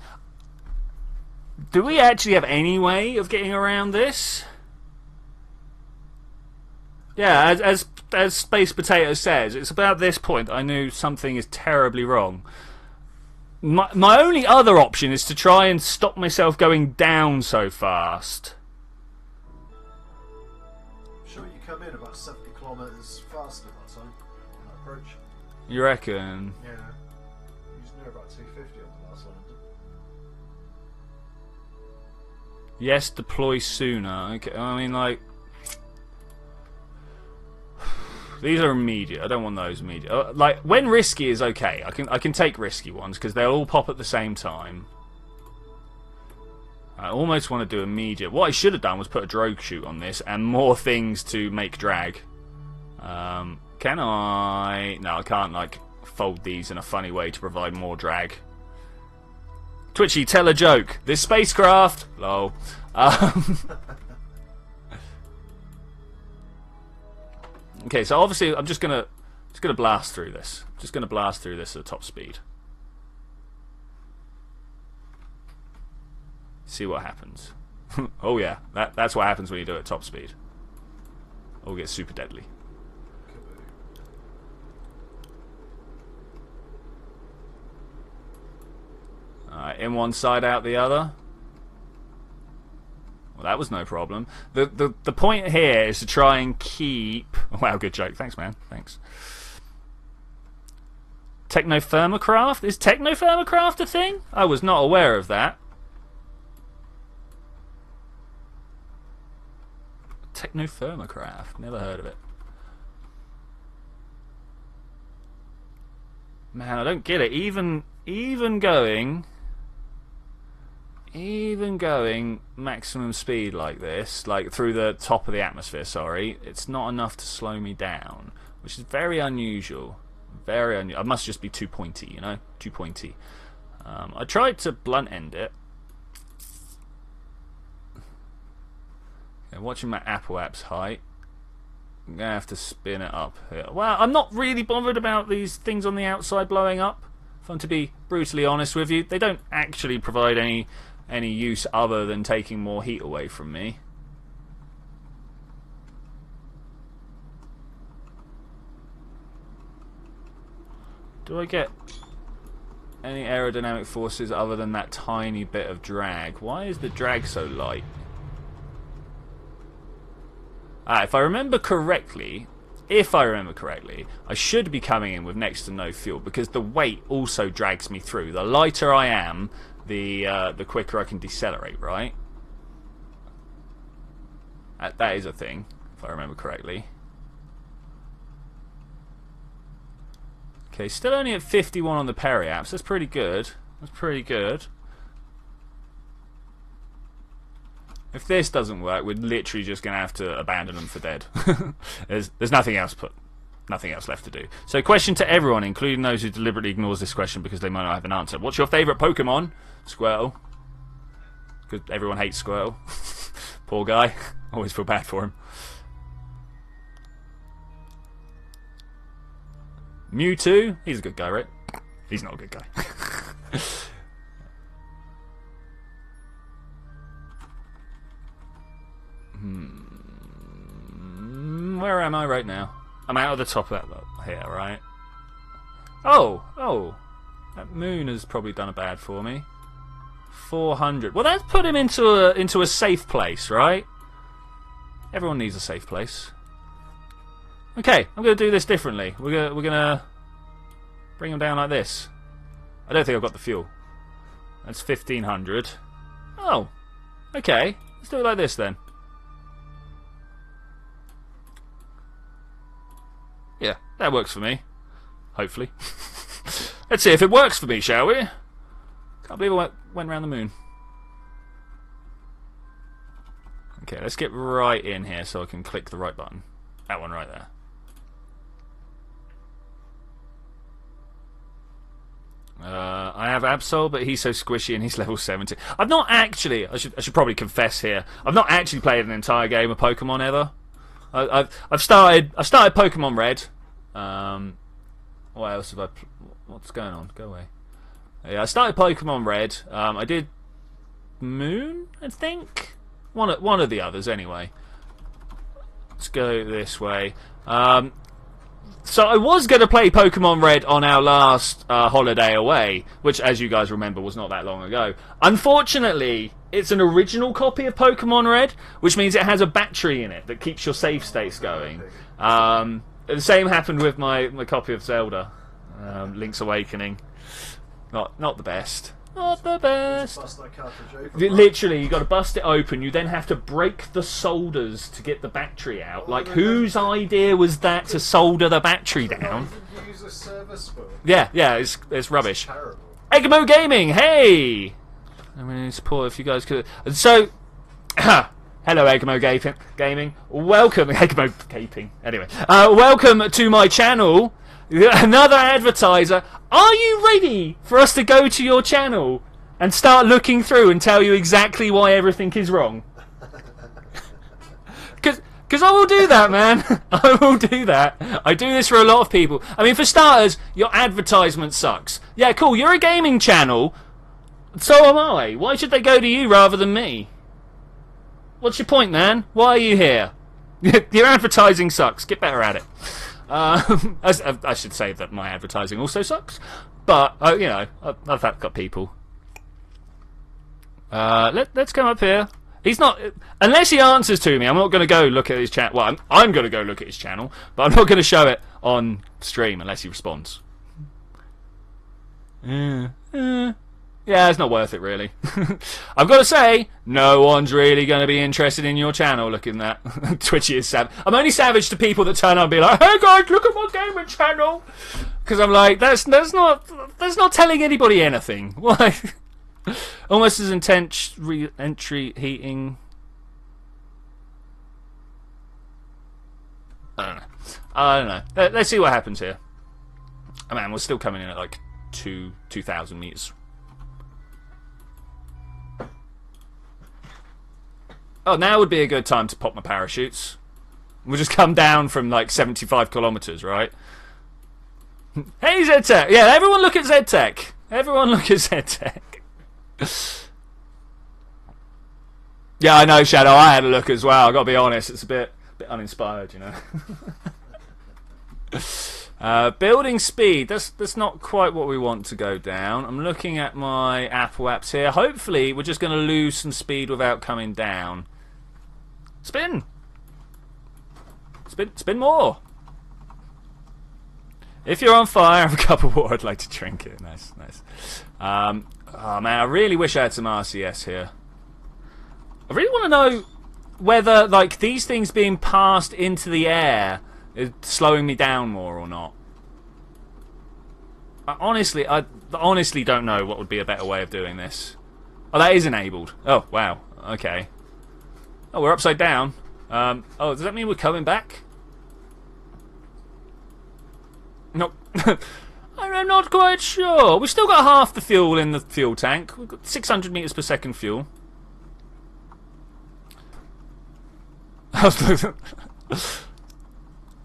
A: do we actually have any way of getting around this? Yeah, as Space Potato says, it's about this point I knew something is terribly wrong. My only other option is to try and stop myself going down so fast.
C: Sure, you come in about 70 kilometres faster that time on that approach.
A: You reckon?
C: Yeah. You was near about 250 on the last one.
A: Yes, deploy sooner. Okay, I mean, like, these are immediate. I don't want those immediate. Like, when risky is okay. I can take risky ones because they'll all pop at the same time. I almost want to do immediate. What I should have done was put a drogue chute on this and more things to make drag. Can I? No, I can't, like, fold these in a funny way to provide more drag. Twitchi, tell a joke. This spacecraft. Lol. Okay, so obviously I'm just gonna blast through this. Just gonna blast through this at top speed. See what happens. Oh yeah, that's what happens when you do it at top speed. It'll get super deadly. Alright, in one side, out the other. Well, that was no problem. The point here is to try and keep... Wow, good joke. Thanks, man. Thanks. Technothermocraft? Is Technothermocraft a thing? I was not aware of that. Technothermocraft. Never heard of it. Man, I don't get it. Even going maximum speed like this, like through the top of the atmosphere, sorry, it's not enough to slow me down, which is very unusual. Very unusual. I must just be too pointy, you know? Too pointy. I tried to blunt end it. Okay, watching my Apple app's height. I'm going to have to spin it up here. Well, I'm not really bothered about these things on the outside blowing up. If I'm to be brutally honest with you, they don't actually provide any use other than taking more heat away from me. Do I get any aerodynamic forces other than that tiny bit of drag? Why is the drag so light? If I remember correctly, I should be coming in with next to no fuel because the weight also drags me through. The lighter I am, the quicker I can decelerate, right? That is a thing, if I remember correctly. Okay, still only at 51 on the periaps. That's pretty good. That's pretty good. If this doesn't work, we're literally just going to have to abandon them for dead. There's nothing else left to do. So question to everyone, including those who deliberately ignores this question because they might not have an answer. What's your favourite Pokemon? Squirtle. Because everyone hates Squirtle. Poor guy. Always feel bad for him. Mewtwo. He's a good guy, right? He's not a good guy. Where am I right now? I'm out of the top of that here, right? Oh, that moon has probably done a bad for me. 400. Well, that's put him into a safe place, right? Everyone needs a safe place. Okay, I'm gonna do this differently. We're gonna bring him down like this. I don't think I've got the fuel. That's 1500. Oh, okay. Let's do it like this then. Yeah, that works for me. Hopefully. Let's see if it works for me, shall we? Can't believe I went around the moon. Okay, let's get right in here so I can click the right button. That one right there. I have Absol, but he's so squishy and he's level 70. I've not actually, I should probably confess here, I've not actually played an entire game of Pokemon ever. I've started Pokemon Red. What else have I? What's going on? Go away. Yeah, I started Pokemon Red. I did Moon, I think. One of the others, anyway. Let's go this way. So I was going to play Pokemon Red on our last holiday away, which, as you guys remember, was not that long ago. Unfortunately, it's an original copy of Pokemon Red, which means it has a battery in it that keeps your save states going. The same happened with my copy of Zelda, Link's Awakening. Not the best. Not the best.
C: Bust that cartridge open,
A: Literally, you got to bust it open. You then have to break the solders to get the battery out. Like, whose idea was that to solder the battery down?
C: Use a service for it.
A: Yeah, it's rubbish.
C: It's terrible.
A: Egamo Gaming, hey! I mean, support if you guys could. So, hello, Egamo Gaming. Welcome, Egamo Gaping. Anyway, welcome to my channel. Another advertiser. Are you ready for us to go to your channel and start looking through and tell you exactly why everything is wrong? Because I will do that, man. I will do that. I do this for a lot of people. I mean, for starters, your advertisement sucks. Yeah, cool, you're a gaming channel. So am I. Why should they go to you rather than me? What's your point, man? Why are you here? Your advertising sucks. Get better at it. I should say that my advertising also sucks, but you know, I've got people. Let's come up here. He's not, unless he answers to me. I'm not going to go look at his chat. Well, I'm going to go look at his channel, but I'm not going to show it on stream unless he responds. Yeah, it's not worth it, really. I've got to say, no one's really going to be interested in your channel looking at that. Twitchy is savage. I'm only savage to people that turn up and be like, hey guys, look at my gaming channel. Because I'm like, that's not telling anybody anything. Why? Almost as intense re-entry heating. I don't know. Let's see what happens here. Oh man, we're still coming in at like 2,000 meters. Oh, now would be a good time to pop my parachutes. We'll just come down from like 75 kilometers, right? Hey, ZTech! Yeah, everyone look at ZTech. Everyone look at ZTech. Yeah, I know, Shadow. I had a look as well. I got to be honest. It's a bit uninspired, you know. Building speed. That's not quite what we want to go down. I'm looking at my Apple apps here. Hopefully, we're just going to lose some speed without coming down. Spin! Spin more! If you're on fire, have a cup of water. I'd like to drink it. Nice. Oh man, I really wish I had some RCS here. I really want to know whether, like, these things being passed into the air is slowing me down more or not. I honestly don't know what would be a better way of doing this. Oh, that is enabled. Oh, wow. Okay. Oh, we're upside down. Oh, does that mean we're coming back? Nope. I'm not quite sure. We've still got half the fuel in the fuel tank. We've got 600 meters per second fuel. Because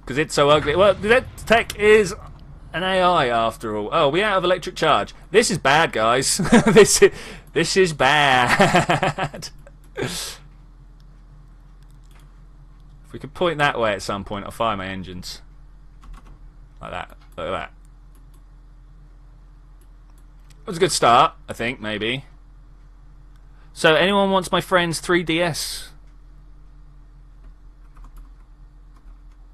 A: it's so ugly. Well, the tech is an AI after all. Oh, we out of electric charge. This is bad, guys. This is bad. If we could point that way at some point, I'll fire my engines. Like that. Like that. That was a good start, I think, maybe. So, anyone wants my friend's 3DS?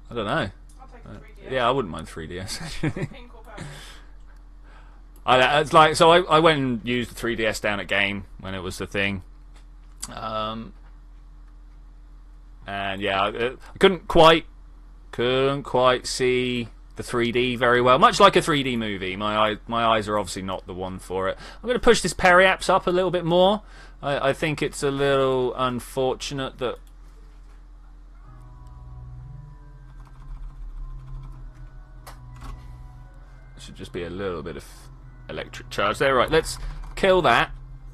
A: I don't know.
B: I'll take the 3DS.
A: Yeah, I wouldn't mind 3DS, actually.
B: Pink or purple?
A: It's like, so I went and used the 3DS down at Game when it was the thing. And yeah, I couldn't quite see the 3D very well. Much like a 3D movie, my eyes are obviously not the one for it. I'm going to push this periapse up a little bit more. I think it's a little unfortunate that. Should just be a little bit of electric charge there. Right, let's kill that.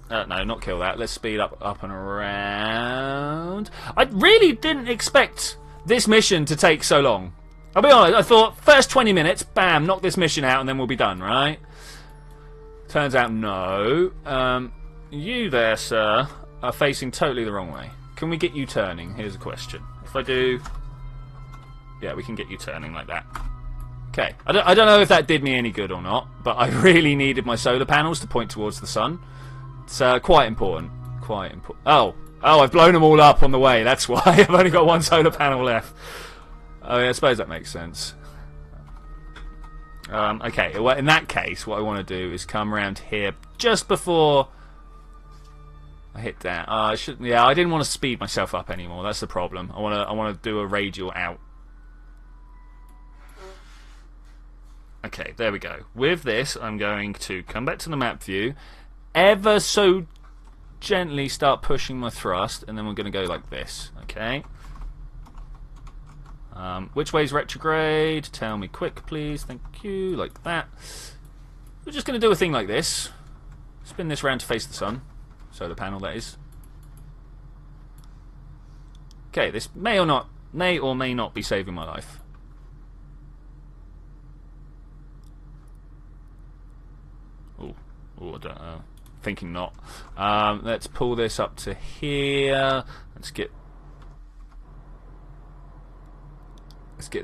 A: No, not kill that. Let's speed up and around. I really didn't expect this mission to take so long. I'll be honest, I thought first 20 minutes, bam, knock this mission out and then we'll be done, right? Turns out no. You there, sir, are facing totally the wrong way. Can we get you turning? Here's a question. If I do... Yeah, we can get you turning like that. Okay, I don't know if that did me any good or not, but I really needed my solar panels to point towards the sun. It's quite important. Quite important. Oh, I've blown them all up on the way. That's why I've only got one solar panel left. Oh, yeah, I suppose that makes sense. Okay, well, in that case, what I want to do is come around here just before I hit that. I didn't want to speed myself up anymore. That's the problem. I want to do a radial out. Okay, there we go. With this, I'm going to come back to the map view, ever so gently start pushing my thrust, and then we're going to go like this, okay? Which way's retrograde? Tell me quick, please. Thank you. Like that. We're just going to do a thing like this. Spin this round to face the sun. Solar panel, that is. Okay, this may or may not be saving my life. Oh, I don't know. Thinking not. Let's pull this up to here. Let's get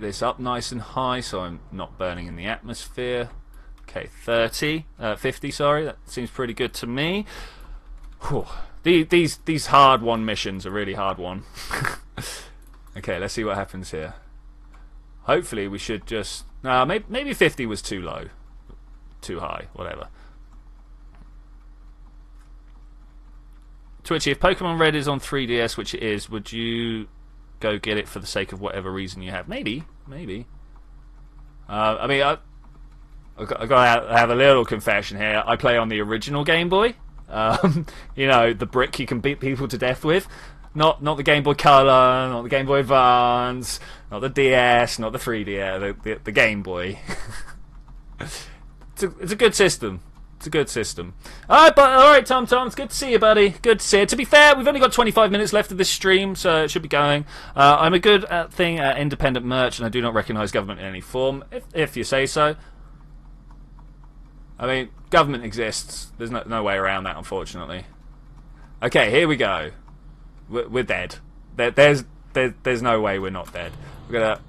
A: this up nice and high so I'm not burning in the atmosphere. Okay, 50, sorry. That seems pretty good to me. Whew. These hard won missions are really hard won. Okay, let's see what happens here. Hopefully we should just... maybe 50 was too low. Too high, whatever. Twitchi, if Pokemon Red is on 3DS, which it is, would you go get it for the sake of whatever reason you have? Maybe. I mean, I've got to have a little confession here. I play on the original Game Boy. You know, the brick you can beat people to death with. Not the Game Boy Color, not the Game Boy Advance, not the DS, not the 3DS, the Game Boy. It's a good system. It's a good system. Alright, Tom, it's good to see you, buddy. Good to see you. To be fair, we've only got 25 minutes left of this stream, so it should be going. I'm a good thing at independent merch, and I do not recognise government in any form, if you say so. I mean, government exists. There's no way around that, unfortunately. Okay, here we go. We're dead. There's no way we're not dead. We're gonna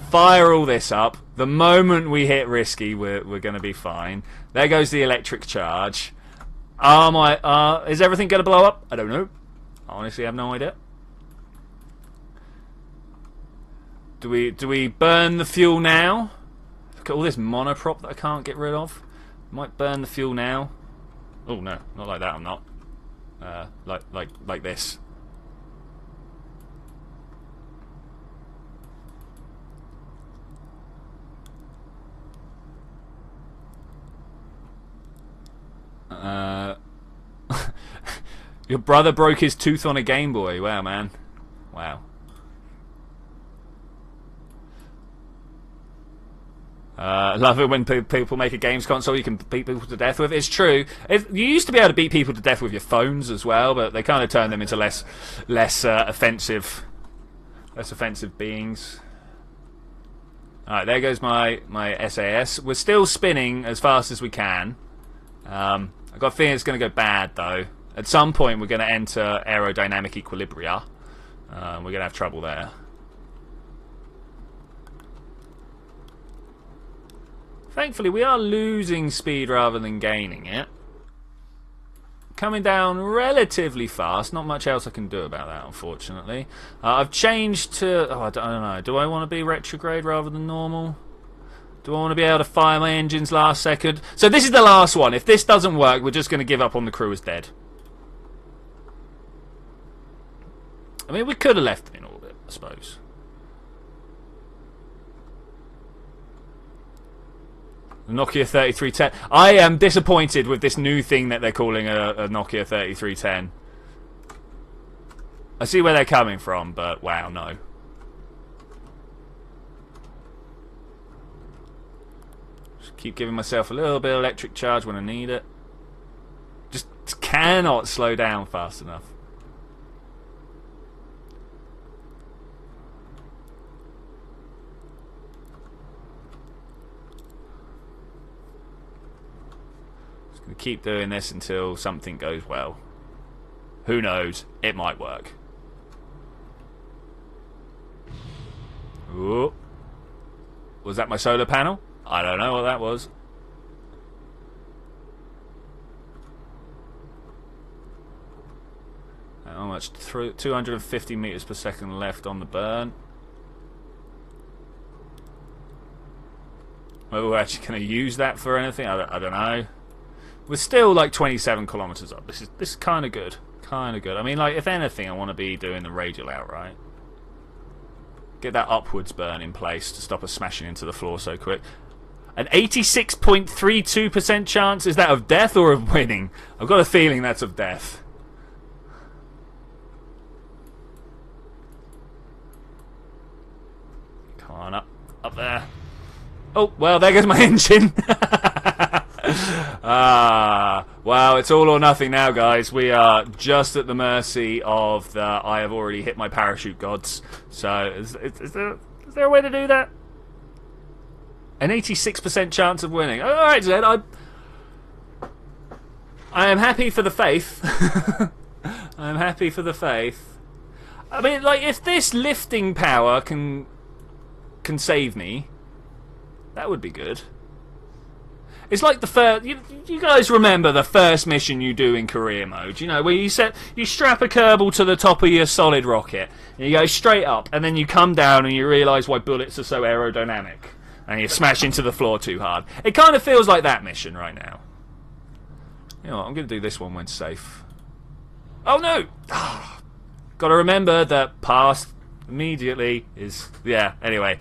A: fire all this up. The moment we hit risky, we're gonna be fine. There goes the electric charge. Is everything gonna blow up? I don't know. I honestly have no idea. Do we burn the fuel now? Look at all this monoprop that I can't get rid of. Might burn the fuel now. Oh no, not like that. I'm not. Like this. Your brother broke his tooth on a Game Boy. Wow, man. Wow. I love it when people make a games console you can beat people to death with. It's true. You used to be able to beat people to death with your phones as well, but they kind of turned them into less offensive beings. Alright, there goes my SAS. We're still spinning as fast as we can. I've got a feeling it's going to go bad, though. At some point, we're going to enter aerodynamic equilibria. We're going to have trouble there. Thankfully, we are losing speed rather than gaining it. Coming down relatively fast. Not much else I can do about that, unfortunately. I've changed to... Oh, I don't know. Do I want to be retrograde rather than normal? Do I want to be able to fire my engines last second? So this is the last one. If this doesn't work, we're just going to give up on the crew as dead. I mean, we could have left them in orbit, I suppose. The Nokia 3310. I am disappointed with this new thing that they're calling a Nokia 3310. I see where they're coming from, but wow, no. Just keep giving myself a little bit of electric charge when I need it. Just cannot slow down fast enough. Keep doing this until something goes well. Who knows? It might work. Ooh. Was that my solar panel? I don't know what that was. How much? 250 meters per second left on the burn. Well, we're actually going to use that for anything? I don't know. We're still like 27 kilometers up. This is kind of good. Kind of good. I mean, like, if anything, I want to be doing the radial outright. Get that upwards burn in place to stop us smashing into the floor so quick. An 86.32% chance. Is that of death or of winning? I've got a feeling that's of death. Come on, up there. Oh, well, there goes my engine. Wow, it's all or nothing now, guys. We are just at the mercy of the I have already hit my parachute gods. So, is there a way to do that? An 86% chance of winning. Alright, Zed, I am happy for the faith. I am happy for the faith. I mean, like, if this lifting power can save me, that would be good. It's like the first... You guys remember the first mission you do in career mode, you know, where you strap a Kerbal to the top of your solid rocket, and you go straight up, and then you come down and you realise why bullets are so aerodynamic, and you smash into the floor too hard. It kind of feels like that mission right now. You know what, I'm going to do this one when safe. Oh no! Got to remember that past immediately is... Yeah, anyway...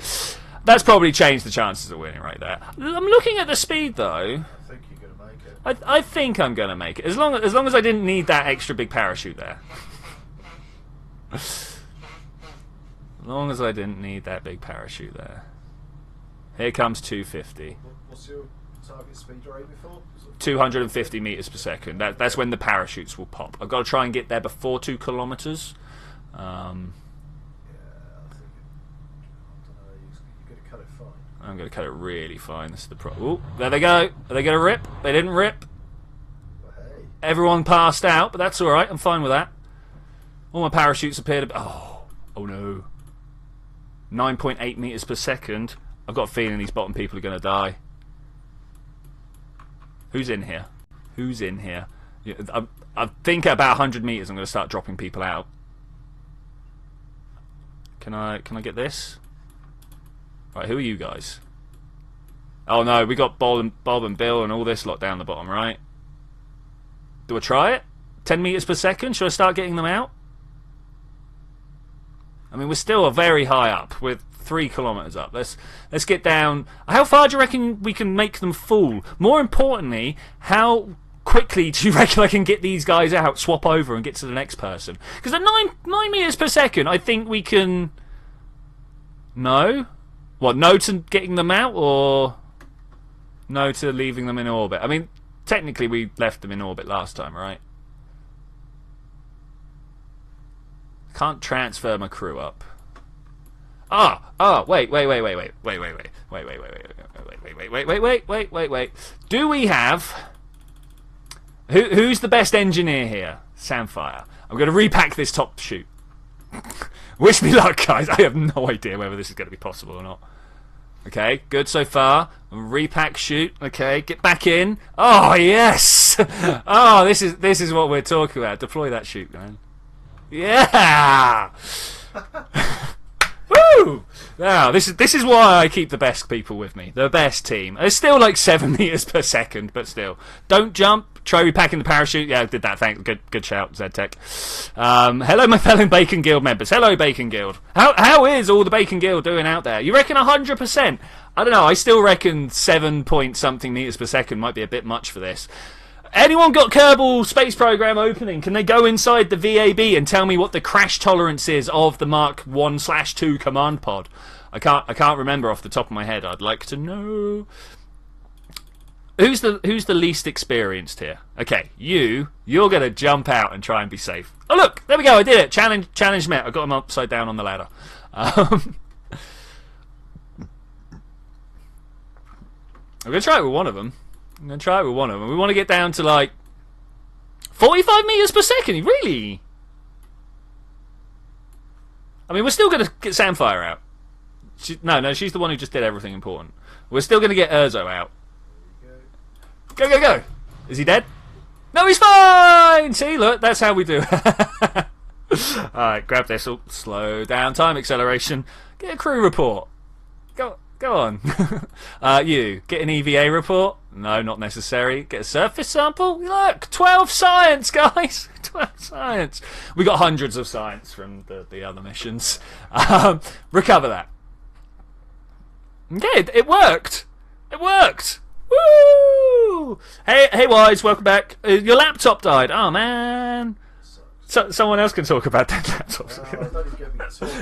A: That's probably changed the chances of winning right there. I'm looking at the speed though.
C: I think you're going to make it.
A: I think I'm going to make it. As long as I didn't need that extra big parachute there. As long as I didn't need that big parachute there. Here comes 250.
C: What's your target speed rate before?
A: 250 meters per second. That's when the parachutes will pop. I've got to try and get there before 2 kilometers. I'm going to cut it really fine. This is the problem. Ooh, there they go. Are they going to rip? They didn't rip.
C: Hey.
A: Everyone passed out, but that's alright. I'm fine with that. All my parachutes appeared to... Oh no. 9.8 meters per second. I've got a feeling these bottom people are going to die. Who's in here? Who's in here? I think at about 100 meters I'm going to start dropping people out. Can I get this? Right, who are you guys? Oh no, we got Bob and Bill and all this lot down the bottom, right? Do I try it? 10 meters per second? Should I start getting them out? I mean, we're still very high up. We're 3 kilometers up. Let's get down. How far do you reckon we can make them fall? More importantly, how quickly do you reckon I can get these guys out, swap over, and get to the next person? Because at 9 meters per second, I think we can. No, what? No to getting them out, or no to leaving them in orbit? I mean, technically we left them in orbit last time, right? Can't transfer my crew up. Wait. Do we have... Who's the best engineer here? Samfire. I'm going to repack this top chute. Wish me luck, guys. I have no idea whether this is going to be possible or not. Okay, good so far. Repack chute. Okay, get back in. Oh, yes! Oh, this is what we're talking about. Deploy that chute, man. Yeah! Woo! Now, this is why I keep the best people with me. The best team. It's still like 7 meters per second, but still. Don't jump. Try repacking the parachute. Yeah, I did that. Thanks. Good shout, ZTech. Hello, my fellow Bacon Guild members. Hello, Bacon Guild. How is all the Bacon Guild doing out there? You reckon 100%? I don't know. I still reckon 7 point something meters per second might be a bit much for this. Anyone got Kerbal space program opening? Can they go inside the VAB and tell me what the crash tolerance is of the Mark 1/2 command pod? I can't remember off the top of my head. I'd like to know. Who's the least experienced here? Okay, you're gonna jump out and try and be safe. Oh look, there we go. I did it. Challenge met. I got him upside down on the ladder. I'm gonna try it with one of them. We want to get down to like 45 meters per second. Really? I mean, we're still going to get Samfire out. No, she's the one who just did everything important. We're still going to get Urzo out. Go. Is he dead? No, he's fine! See, look, that's how we do it. Alright, grab this. Oh, slow down. Time acceleration. Get a crew report. Go on. You, get an EVA report? No, not necessary. Get a surface sample? Look, 12 science, guys! 12 science. We got hundreds of science from the other missions. Recover that. Okay, it worked! It worked! Woo! Hey, Wise, welcome back. Your laptop died. Oh, man. So, someone else can talk about that laptop.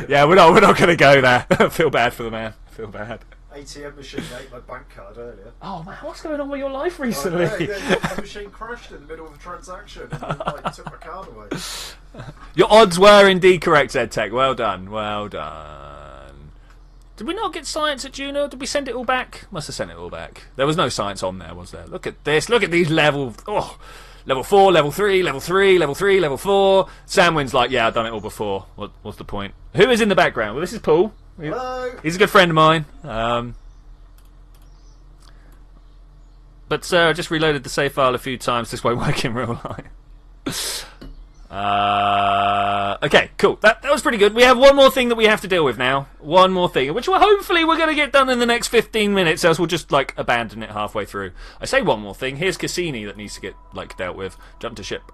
A: Yeah, we're not going to go there. Feel bad for the man. Feel bad.
C: ATM machine ate my bank card earlier.
A: Oh man, what's going on with your life recently?
C: The machine crashed in the middle of a transaction and took my card away.
A: Your odds were indeed correct, ZTech. Well done. Well done. Did we not get science at Juno? Did we send it all back? Must have sent it all back. There was no science on there, was there? Look at this. Look at these levels. Oh, level 4, level 3, level 3, level 3, level 4. Samwin's like, yeah, I've done it all before. What's the point? Who is in the background? Well, this is Paul.
C: Hello.
A: He's a good friend of mine. But sir, I just reloaded the save file a few times. This won't work in real life. Okay, cool. That was pretty good. We have one more thing that we have to deal with now. One more thing, which hopefully we're going to get done in the next 15 minutes, else we'll just like abandon it halfway through. I say one more thing. Here's Cassini that needs to get like dealt with. Jump to ship.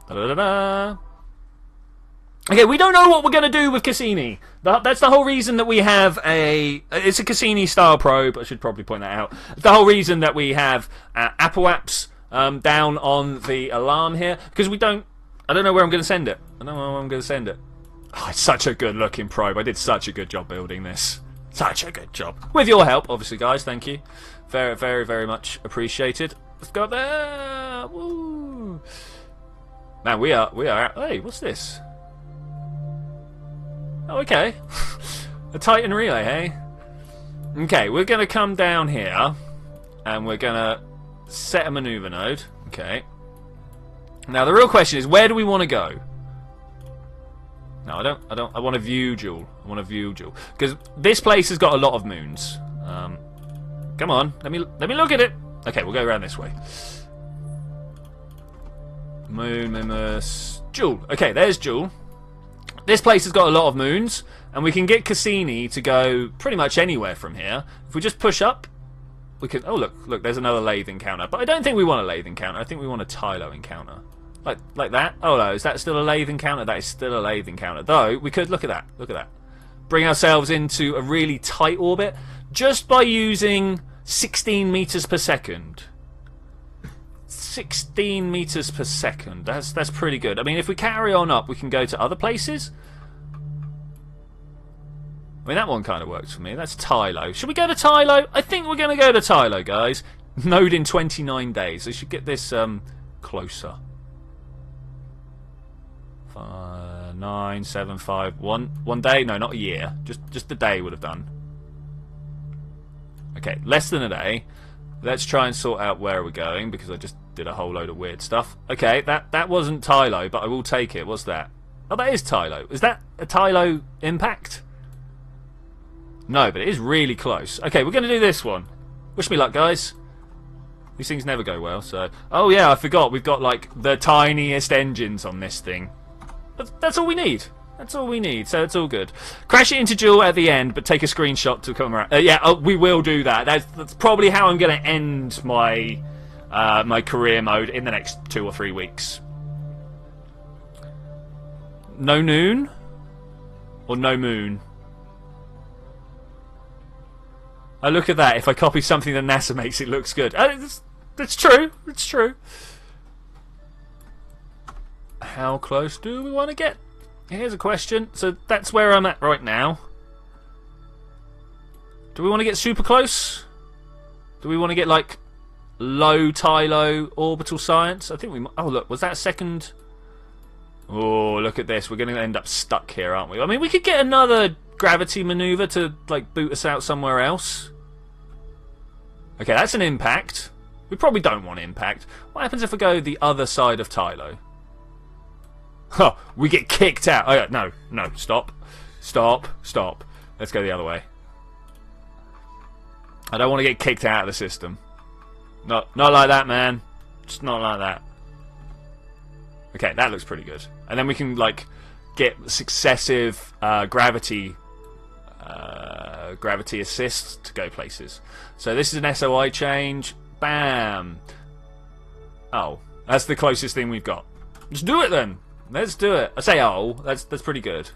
A: Da-da-da-da. Okay, we don't know what we're going to do with Cassini. That's the whole reason that we have it's a Cassini-style probe. I should probably point that out. It's the whole reason that we have Apple apps down on the alarm here. Because I don't know where I'm going to send it. Oh, it's such a good-looking probe. I did such a good job building this. Such a good job. With your help, obviously, guys. Thank you. Very, very, very much appreciated. Let's go up there. Woo. Man, we are out. Hey, what's this? Oh, okay. A Titan relay, hey? Okay, we're going to come down here, and we're going to set a maneuver node. Okay. Now, the real question is, where do we want to go? No, I want a view duel. Because this place has got a lot of moons. Come on, let me look at it. Okay, we'll go around this way. Moon, Jewel. Okay, there's Jewel. This place has got a lot of moons, and we can get Cassini to go pretty much anywhere from here. If we just push up, we can... Oh, look, there's another lathe encounter. But I don't think we want a lathe encounter. I think we want a Tylo encounter. Like that? Oh, no, is that still a lathe encounter? That is still a lathe encounter. Though, we could... Look at that. Bring ourselves into a really tight orbit just by using 16 meters per second. 16 meters per second. That's pretty good. I mean, if we carry on up, we can go to other places. I mean, that one kind of works for me. That's Tylo. Should we go to Tylo? I think we're going to go to Tylo, guys. Node in 29 days. I should get this closer. 5, 9, 7, 5, 1 day? No, not a year. Just a day would have done. Okay, less than a day. Let's try and sort out where we're going, because I just did a whole load of weird stuff. Okay, that wasn't Tylo, but I will take it. What's that? Oh, that is Tylo. Is that a Tylo impact? No, but it is really close. Okay, we're going to do this one. Wish me luck, guys. These things never go well, so... Oh, yeah, I forgot. We've got, like, the tiniest engines on this thing. But that's all we need. That's all we need, so it's all good. Crash it into Joule at the end, but take a screenshot to come around. Yeah, we will do that. That's probably how I'm going to end my my career mode in the next 2 or 3 weeks. No noon? Or no moon? Oh, look at that. If I copy something that NASA makes, it looks good. That's true. It's true. How close do we want to get? Here's a question. So that's where I'm at right now. Do we want to get super close? Do we want to get, like, low Tylo orbital science? I think we might. Oh, look. Was that a second? Oh, look at this. We're going to end up stuck here, aren't we? I mean, we could get another gravity maneuver to, like, boot us out somewhere else. Okay, that's an impact. We probably don't want impact. What happens if we go the other side of Tylo? Oh, we get kicked out. Oh, yeah, no, stop. Stop. Let's go the other way. I don't want to get kicked out of the system. Not like that, man. Just not like that. Okay, that looks pretty good. And then we can, like, get successive gravity assists to go places. So this is an SOI change. Bam. Oh, that's the closest thing we've got. Let's do it then. Let's do it. I say that's pretty good.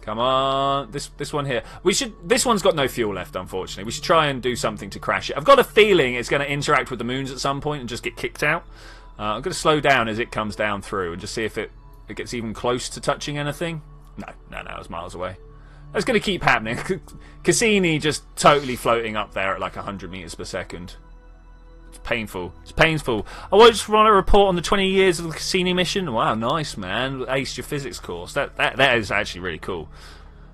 A: Come on, this one here. This one's got no fuel left, unfortunately. We should try and do something to crash it. I've got a feeling it's going to interact with the moons at some point and just get kicked out. I'm going to slow down as it comes down through and just see if it gets even close to touching anything. No, it's miles away. That's going to keep happening. Cassini just totally floating up there at like 100 meters per second. It's painful. It's painful. I just want to report on the 20 years of the Cassini mission. Wow, nice, man. Aced your physics course. That is actually really cool.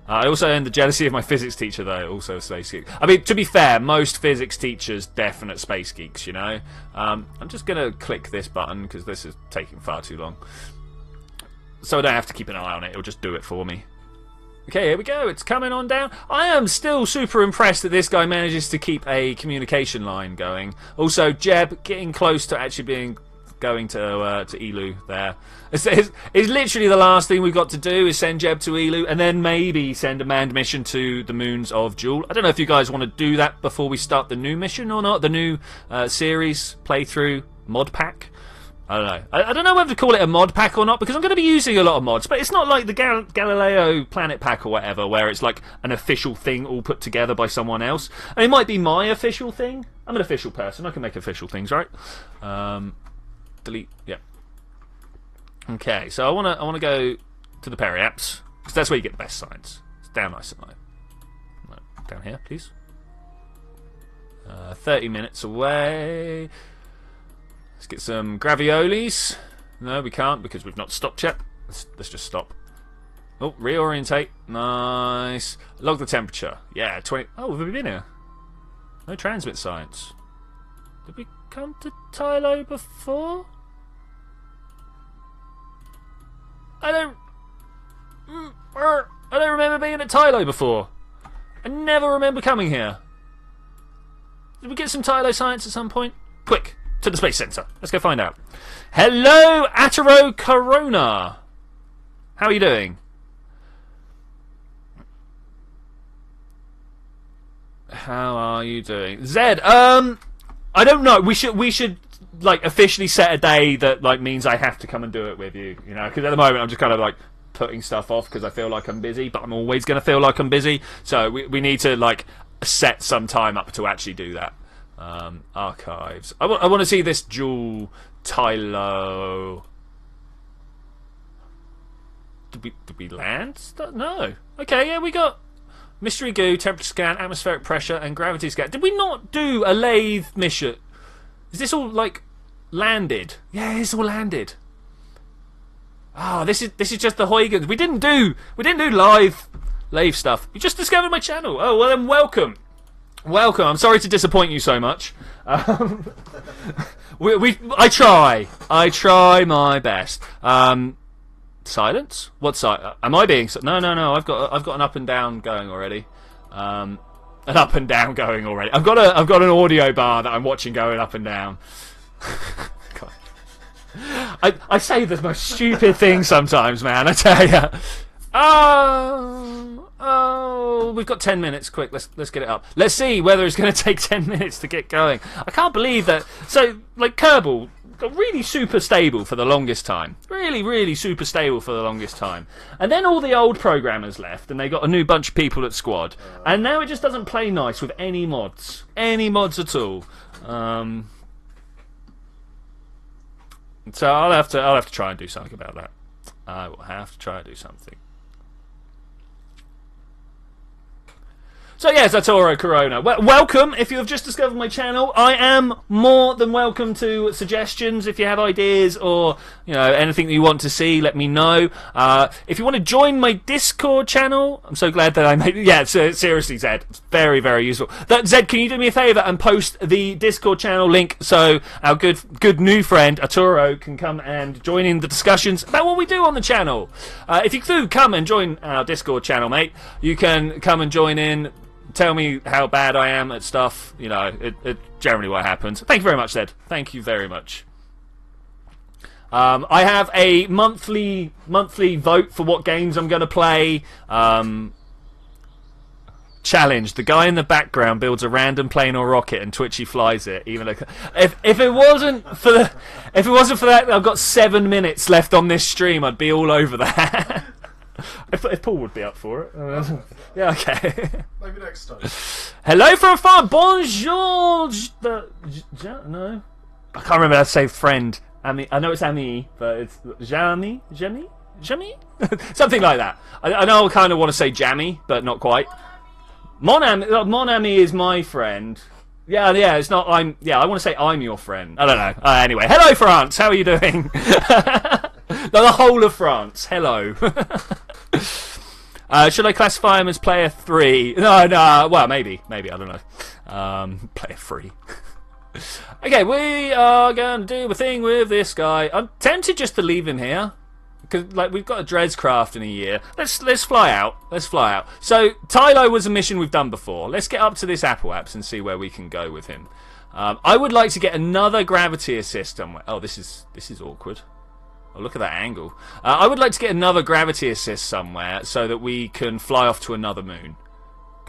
A: I also earned the jealousy of my physics teacher, though, also a space geek. I mean, to be fair, most physics teachers, definite space geeks, you know? I'm just going to click this button, because this is taking far too long. So I don't have to keep an eye on it. It'll just do it for me. Okay, here we go. It's coming on down. I am still super impressed that this guy manages to keep a communication line going. Also, Jeb getting close to actually going to Elu there. It's literally the last thing we've got to do is send Jeb to Elu and then maybe send a manned mission to the moons of Joule. I don't know if you guys want to do that before we start the new mission or not. The new series playthrough mod pack. I don't know. I don't know whether to call it a mod pack or not, because I'm going to be using a lot of mods, but it's not like the Galileo Planet Pack or whatever, where it's like an official thing all put together by someone else. And it might be my official thing. I'm an official person. I can make official things, right? Delete. Yeah. Okay, so I want to go to the periaps, because that's where you get the best science. It's down nice and low. No, down here, please. 30 minutes away. Let's get some graviolis. No, we can't because we've not stopped yet. Let's just stop. Oh, reorientate. Nice. Log the temperature. Yeah, 20. Oh, have we been here? No transmit science. Did we come to Tylo before? I don't remember being at Tylo before. I never remember coming here. Did we get some Tylo science at some point? Quick! To the Space Center. Let's go find out. Hello, Atero Corona. How are you doing? How are you doing? Zed, I don't know. We should like officially set a day that like means I have to come and do it with you, you know, because at the moment I'm just kind of like putting stuff off because I feel like I'm busy, but I'm always going to feel like I'm busy. So we need to like set some time up to actually do that. Archives. I want to see this Jewel Tylo. Did we land? No. Okay, yeah, we got mystery goo, temperature scan, atmospheric pressure, and gravity scan. Did we not do a lathe mission? Is this all like landed? Yeah, it's all landed. Ah, this is just the Huygens. We didn't do live lathe stuff. You just discovered my channel. Oh well, then welcome. I'm sorry to disappoint you so much. I try my best. Silence? What silence? Am I being? No. I've got an up and down going already. An up and down going already. I've got an audio bar that I'm watching going up and down. I say the most stupid things sometimes, man. I tell you. Oh, we've got 10 minutes. Quick, let's get it up. Let's see whether it's going to take 10 minutes to get going. I can't believe that. So, like, Kerbal got really super stable for the longest time. Really super stable for the longest time. And then all the old programmers left, and they got a new bunch of people at squad. And now it just doesn't play nice with any mods. Any mods at all. So I'll have to try and do something about that. I will have to try and do something. So yes, that's Oro Corona. Well, welcome. If you have just discovered my channel, I am more than welcome to suggestions. If you have ideas or anything that you want to see, let me know. If you want to join my Discord channel, I'm so glad that I made. Yeah, seriously, Zed, it's very useful. Zed, can you do me a favour and post the Discord channel link so our good new friend Arturo can come and join in the discussions about what we do on the channel. If you do come and join our Discord channel, mate, you can come and join in. Tell me how bad I am at stuff. It generally what happens. Thank you very much, Zed. Thank you very much. I have a monthly vote for what games I'm going to play. Challenge: the guy in the background builds a random plane or rocket, and Twitchi flies it. If it wasn't for that, I've got 7 minutes left on this stream. I'd be all over that. If Paul would be up for it. Yeah, okay.
C: Maybe next time.
A: Hello from afar. Bonjour. No. I can't remember how to say friend. I know it's Ami, but it's Jamie? Something like that. I know I kind of want to say Jammy, but not quite. Mon Ami is my friend. Yeah, it's not. I want to say I'm your friend. I don't know. Anyway, hello France. How are you doing? The whole of France. Hello. Should I classify him as player 3? No. Well, maybe. I don't know. Player 3. Okay, we are going to do a thing with this guy. I'm tempted just to leave him here. Because we've got a Drescraft in a year. Let's fly out. So Tylo was a mission we've done before. Let's get up to this Apple Apps and see where we can go with him. I would like to get another gravity assist somewhere. Oh, this is awkward. Oh, look at that angle. I would like to get another gravity assist somewhere so that we can fly off to another moon.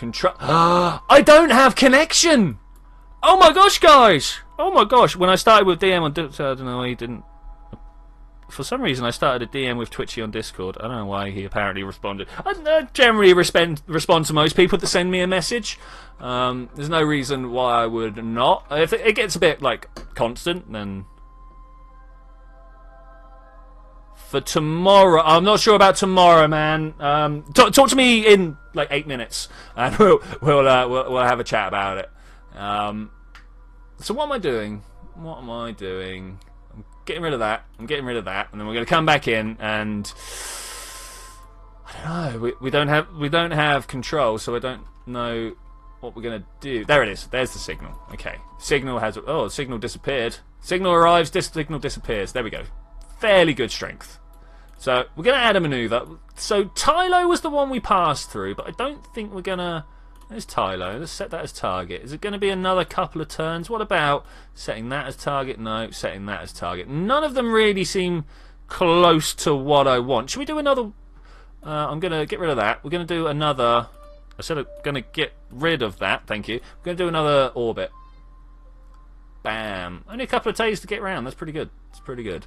A: I don't have connection! Oh my gosh, guys! Oh my gosh, when I started with DM on Discord, I don't know why he didn't. For some reason, I started a DM with Twitchy on Discord. I don't know why he apparently responded. I generally respond to most people that send me a message. There's no reason why I would not. If it gets a bit, constant, then... For tomorrow, I'm not sure about tomorrow, man. Talk to me in 8 minutes, and we'll have a chat about it. So what am I doing? I'm getting rid of that, and then we're going to come back in, and I don't know. We don't have control, so I don't know what we're going to do. There it is. There's the signal. Okay, signal disappeared. Signal arrives. Signal disappears. There we go. Fairly good strength. So we're going to add a maneuver. So Tylo was the one we passed through, but I don't think we're going to... There's Tylo. Let's set that as target. Is it going to be another couple of turns? What about setting that as target? No, setting that as target. None of them really seem close to what I want. Should we do another... I'm going to get rid of that. We're going to do another... I said I'm going to get rid of that. Thank you. We're going to do another orbit. Bam. Only a couple of days to get around. That's pretty good. It's pretty good.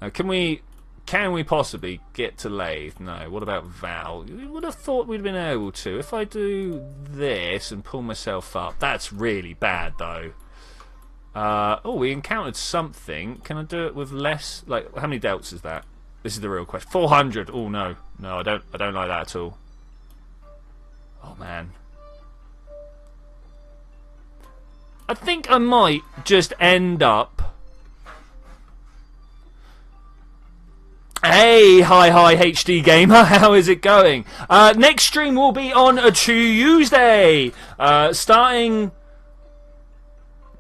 A: Now, can we Can we possibly get to Lathe? No. What about Val? We would have thought we'd been able to. If I do this and pull myself up, that's really bad though. Oh, we encountered something. Can I do it with less? Like, how many delts is that? This is the real question. 400. Oh no, no, I don't like that at all. Oh man. I think I might just end up. Hey, hi HD gamer, how is it going? Next stream will be on a Tuesday, starting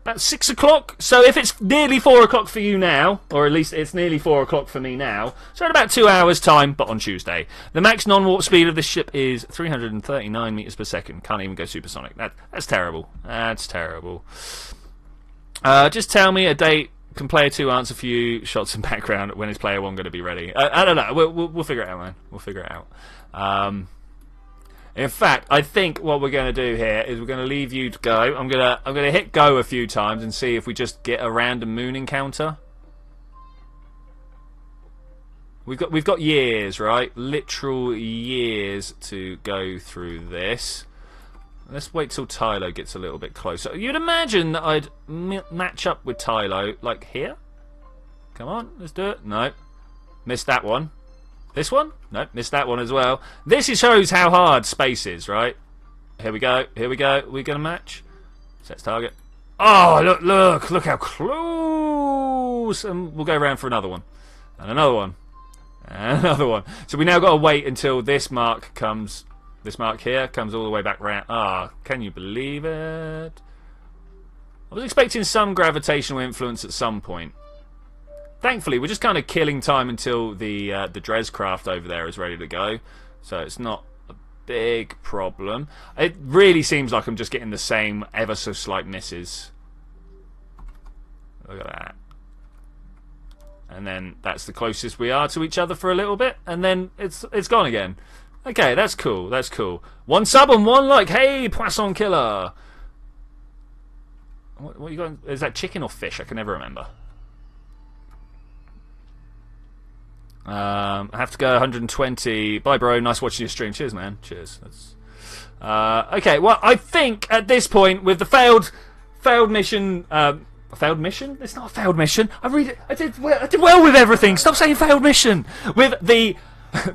A: about 6 o'clock. So if it's nearly 4 o'clock for you now, or at least it's nearly 4 o'clock for me now, so in about 2 hours time, but on Tuesday. The max non-warp speed of this ship is 339 meters per second. Can't even go supersonic. That's terrible. That's terrible. Just tell me a date. Can player 2 answer for you? Shots in background. When is player 1 going to be ready? I don't know. We'll figure it out, man. We'll figure it out. In fact, I think what we're going to do here is we're going to leave you to go. I'm gonna hit go a few times and see if we just get a random moon encounter. We've got years, right? Literal years to go through this. Let's wait till Tylo gets a little bit closer. You'd imagine that I'd match up with Tylo, like here? Come on, let's do it. No. Missed that one. This one? No, missed that one as well. This shows how hard space is, right? Here we go, here we go. We're going to match. Sets target. Oh, look how close. And we'll go around for another one. And another one. And another one. So we now got to wait until this mark comes... This mark here comes all the way back round. Ah, can you believe it? I was expecting some gravitational influence at some point. Thankfully, we're just kind of killing time until the Drescraft over there is ready to go. So it's not a big problem. It really seems like I'm just getting the same ever so slight misses. Look at that. And then that's the closest we are to each other for a little bit. And then it's gone again. Okay, that's cool. That's cool. 1 sub and 1 like. Hey, Poisson Killer. What are you going? Is that chicken or fish? I can never remember. I have to go 120. Bye, bro. Nice watching your stream. Cheers, man. Cheers. That's... okay. Well, I think at this point, with the failed mission. Failed mission? It's not a failed mission. I did well with everything. Stop saying failed mission. With the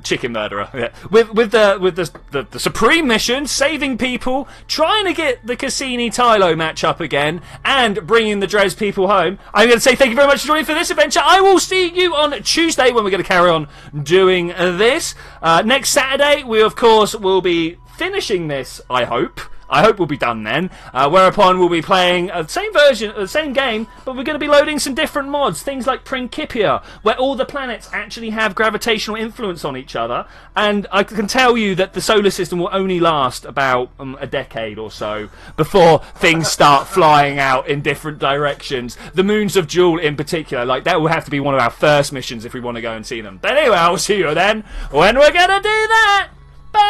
A: chicken murderer. Yeah. With the supreme mission, saving people, trying to get the Cassini Tylo match up again, and bringing the Dres people home. I'm going to say thank you very much for joining for this adventure. I will see you on Tuesday when we're going to carry on doing this. Next Saturday, we of course will be finishing this. I hope we'll be done then. Whereupon we'll be playing the same version, the same game, but we're going to be loading some different mods. Things like Principia, where all the planets actually have gravitational influence on each other. And I can tell you that the solar system will only last about a decade or so before things start flying out in different directions. The moons of Jewel in particular, like that will have to be one of our first missions if we want to go and see them. But anyway, I'll see you then when we're going to do that. Bye!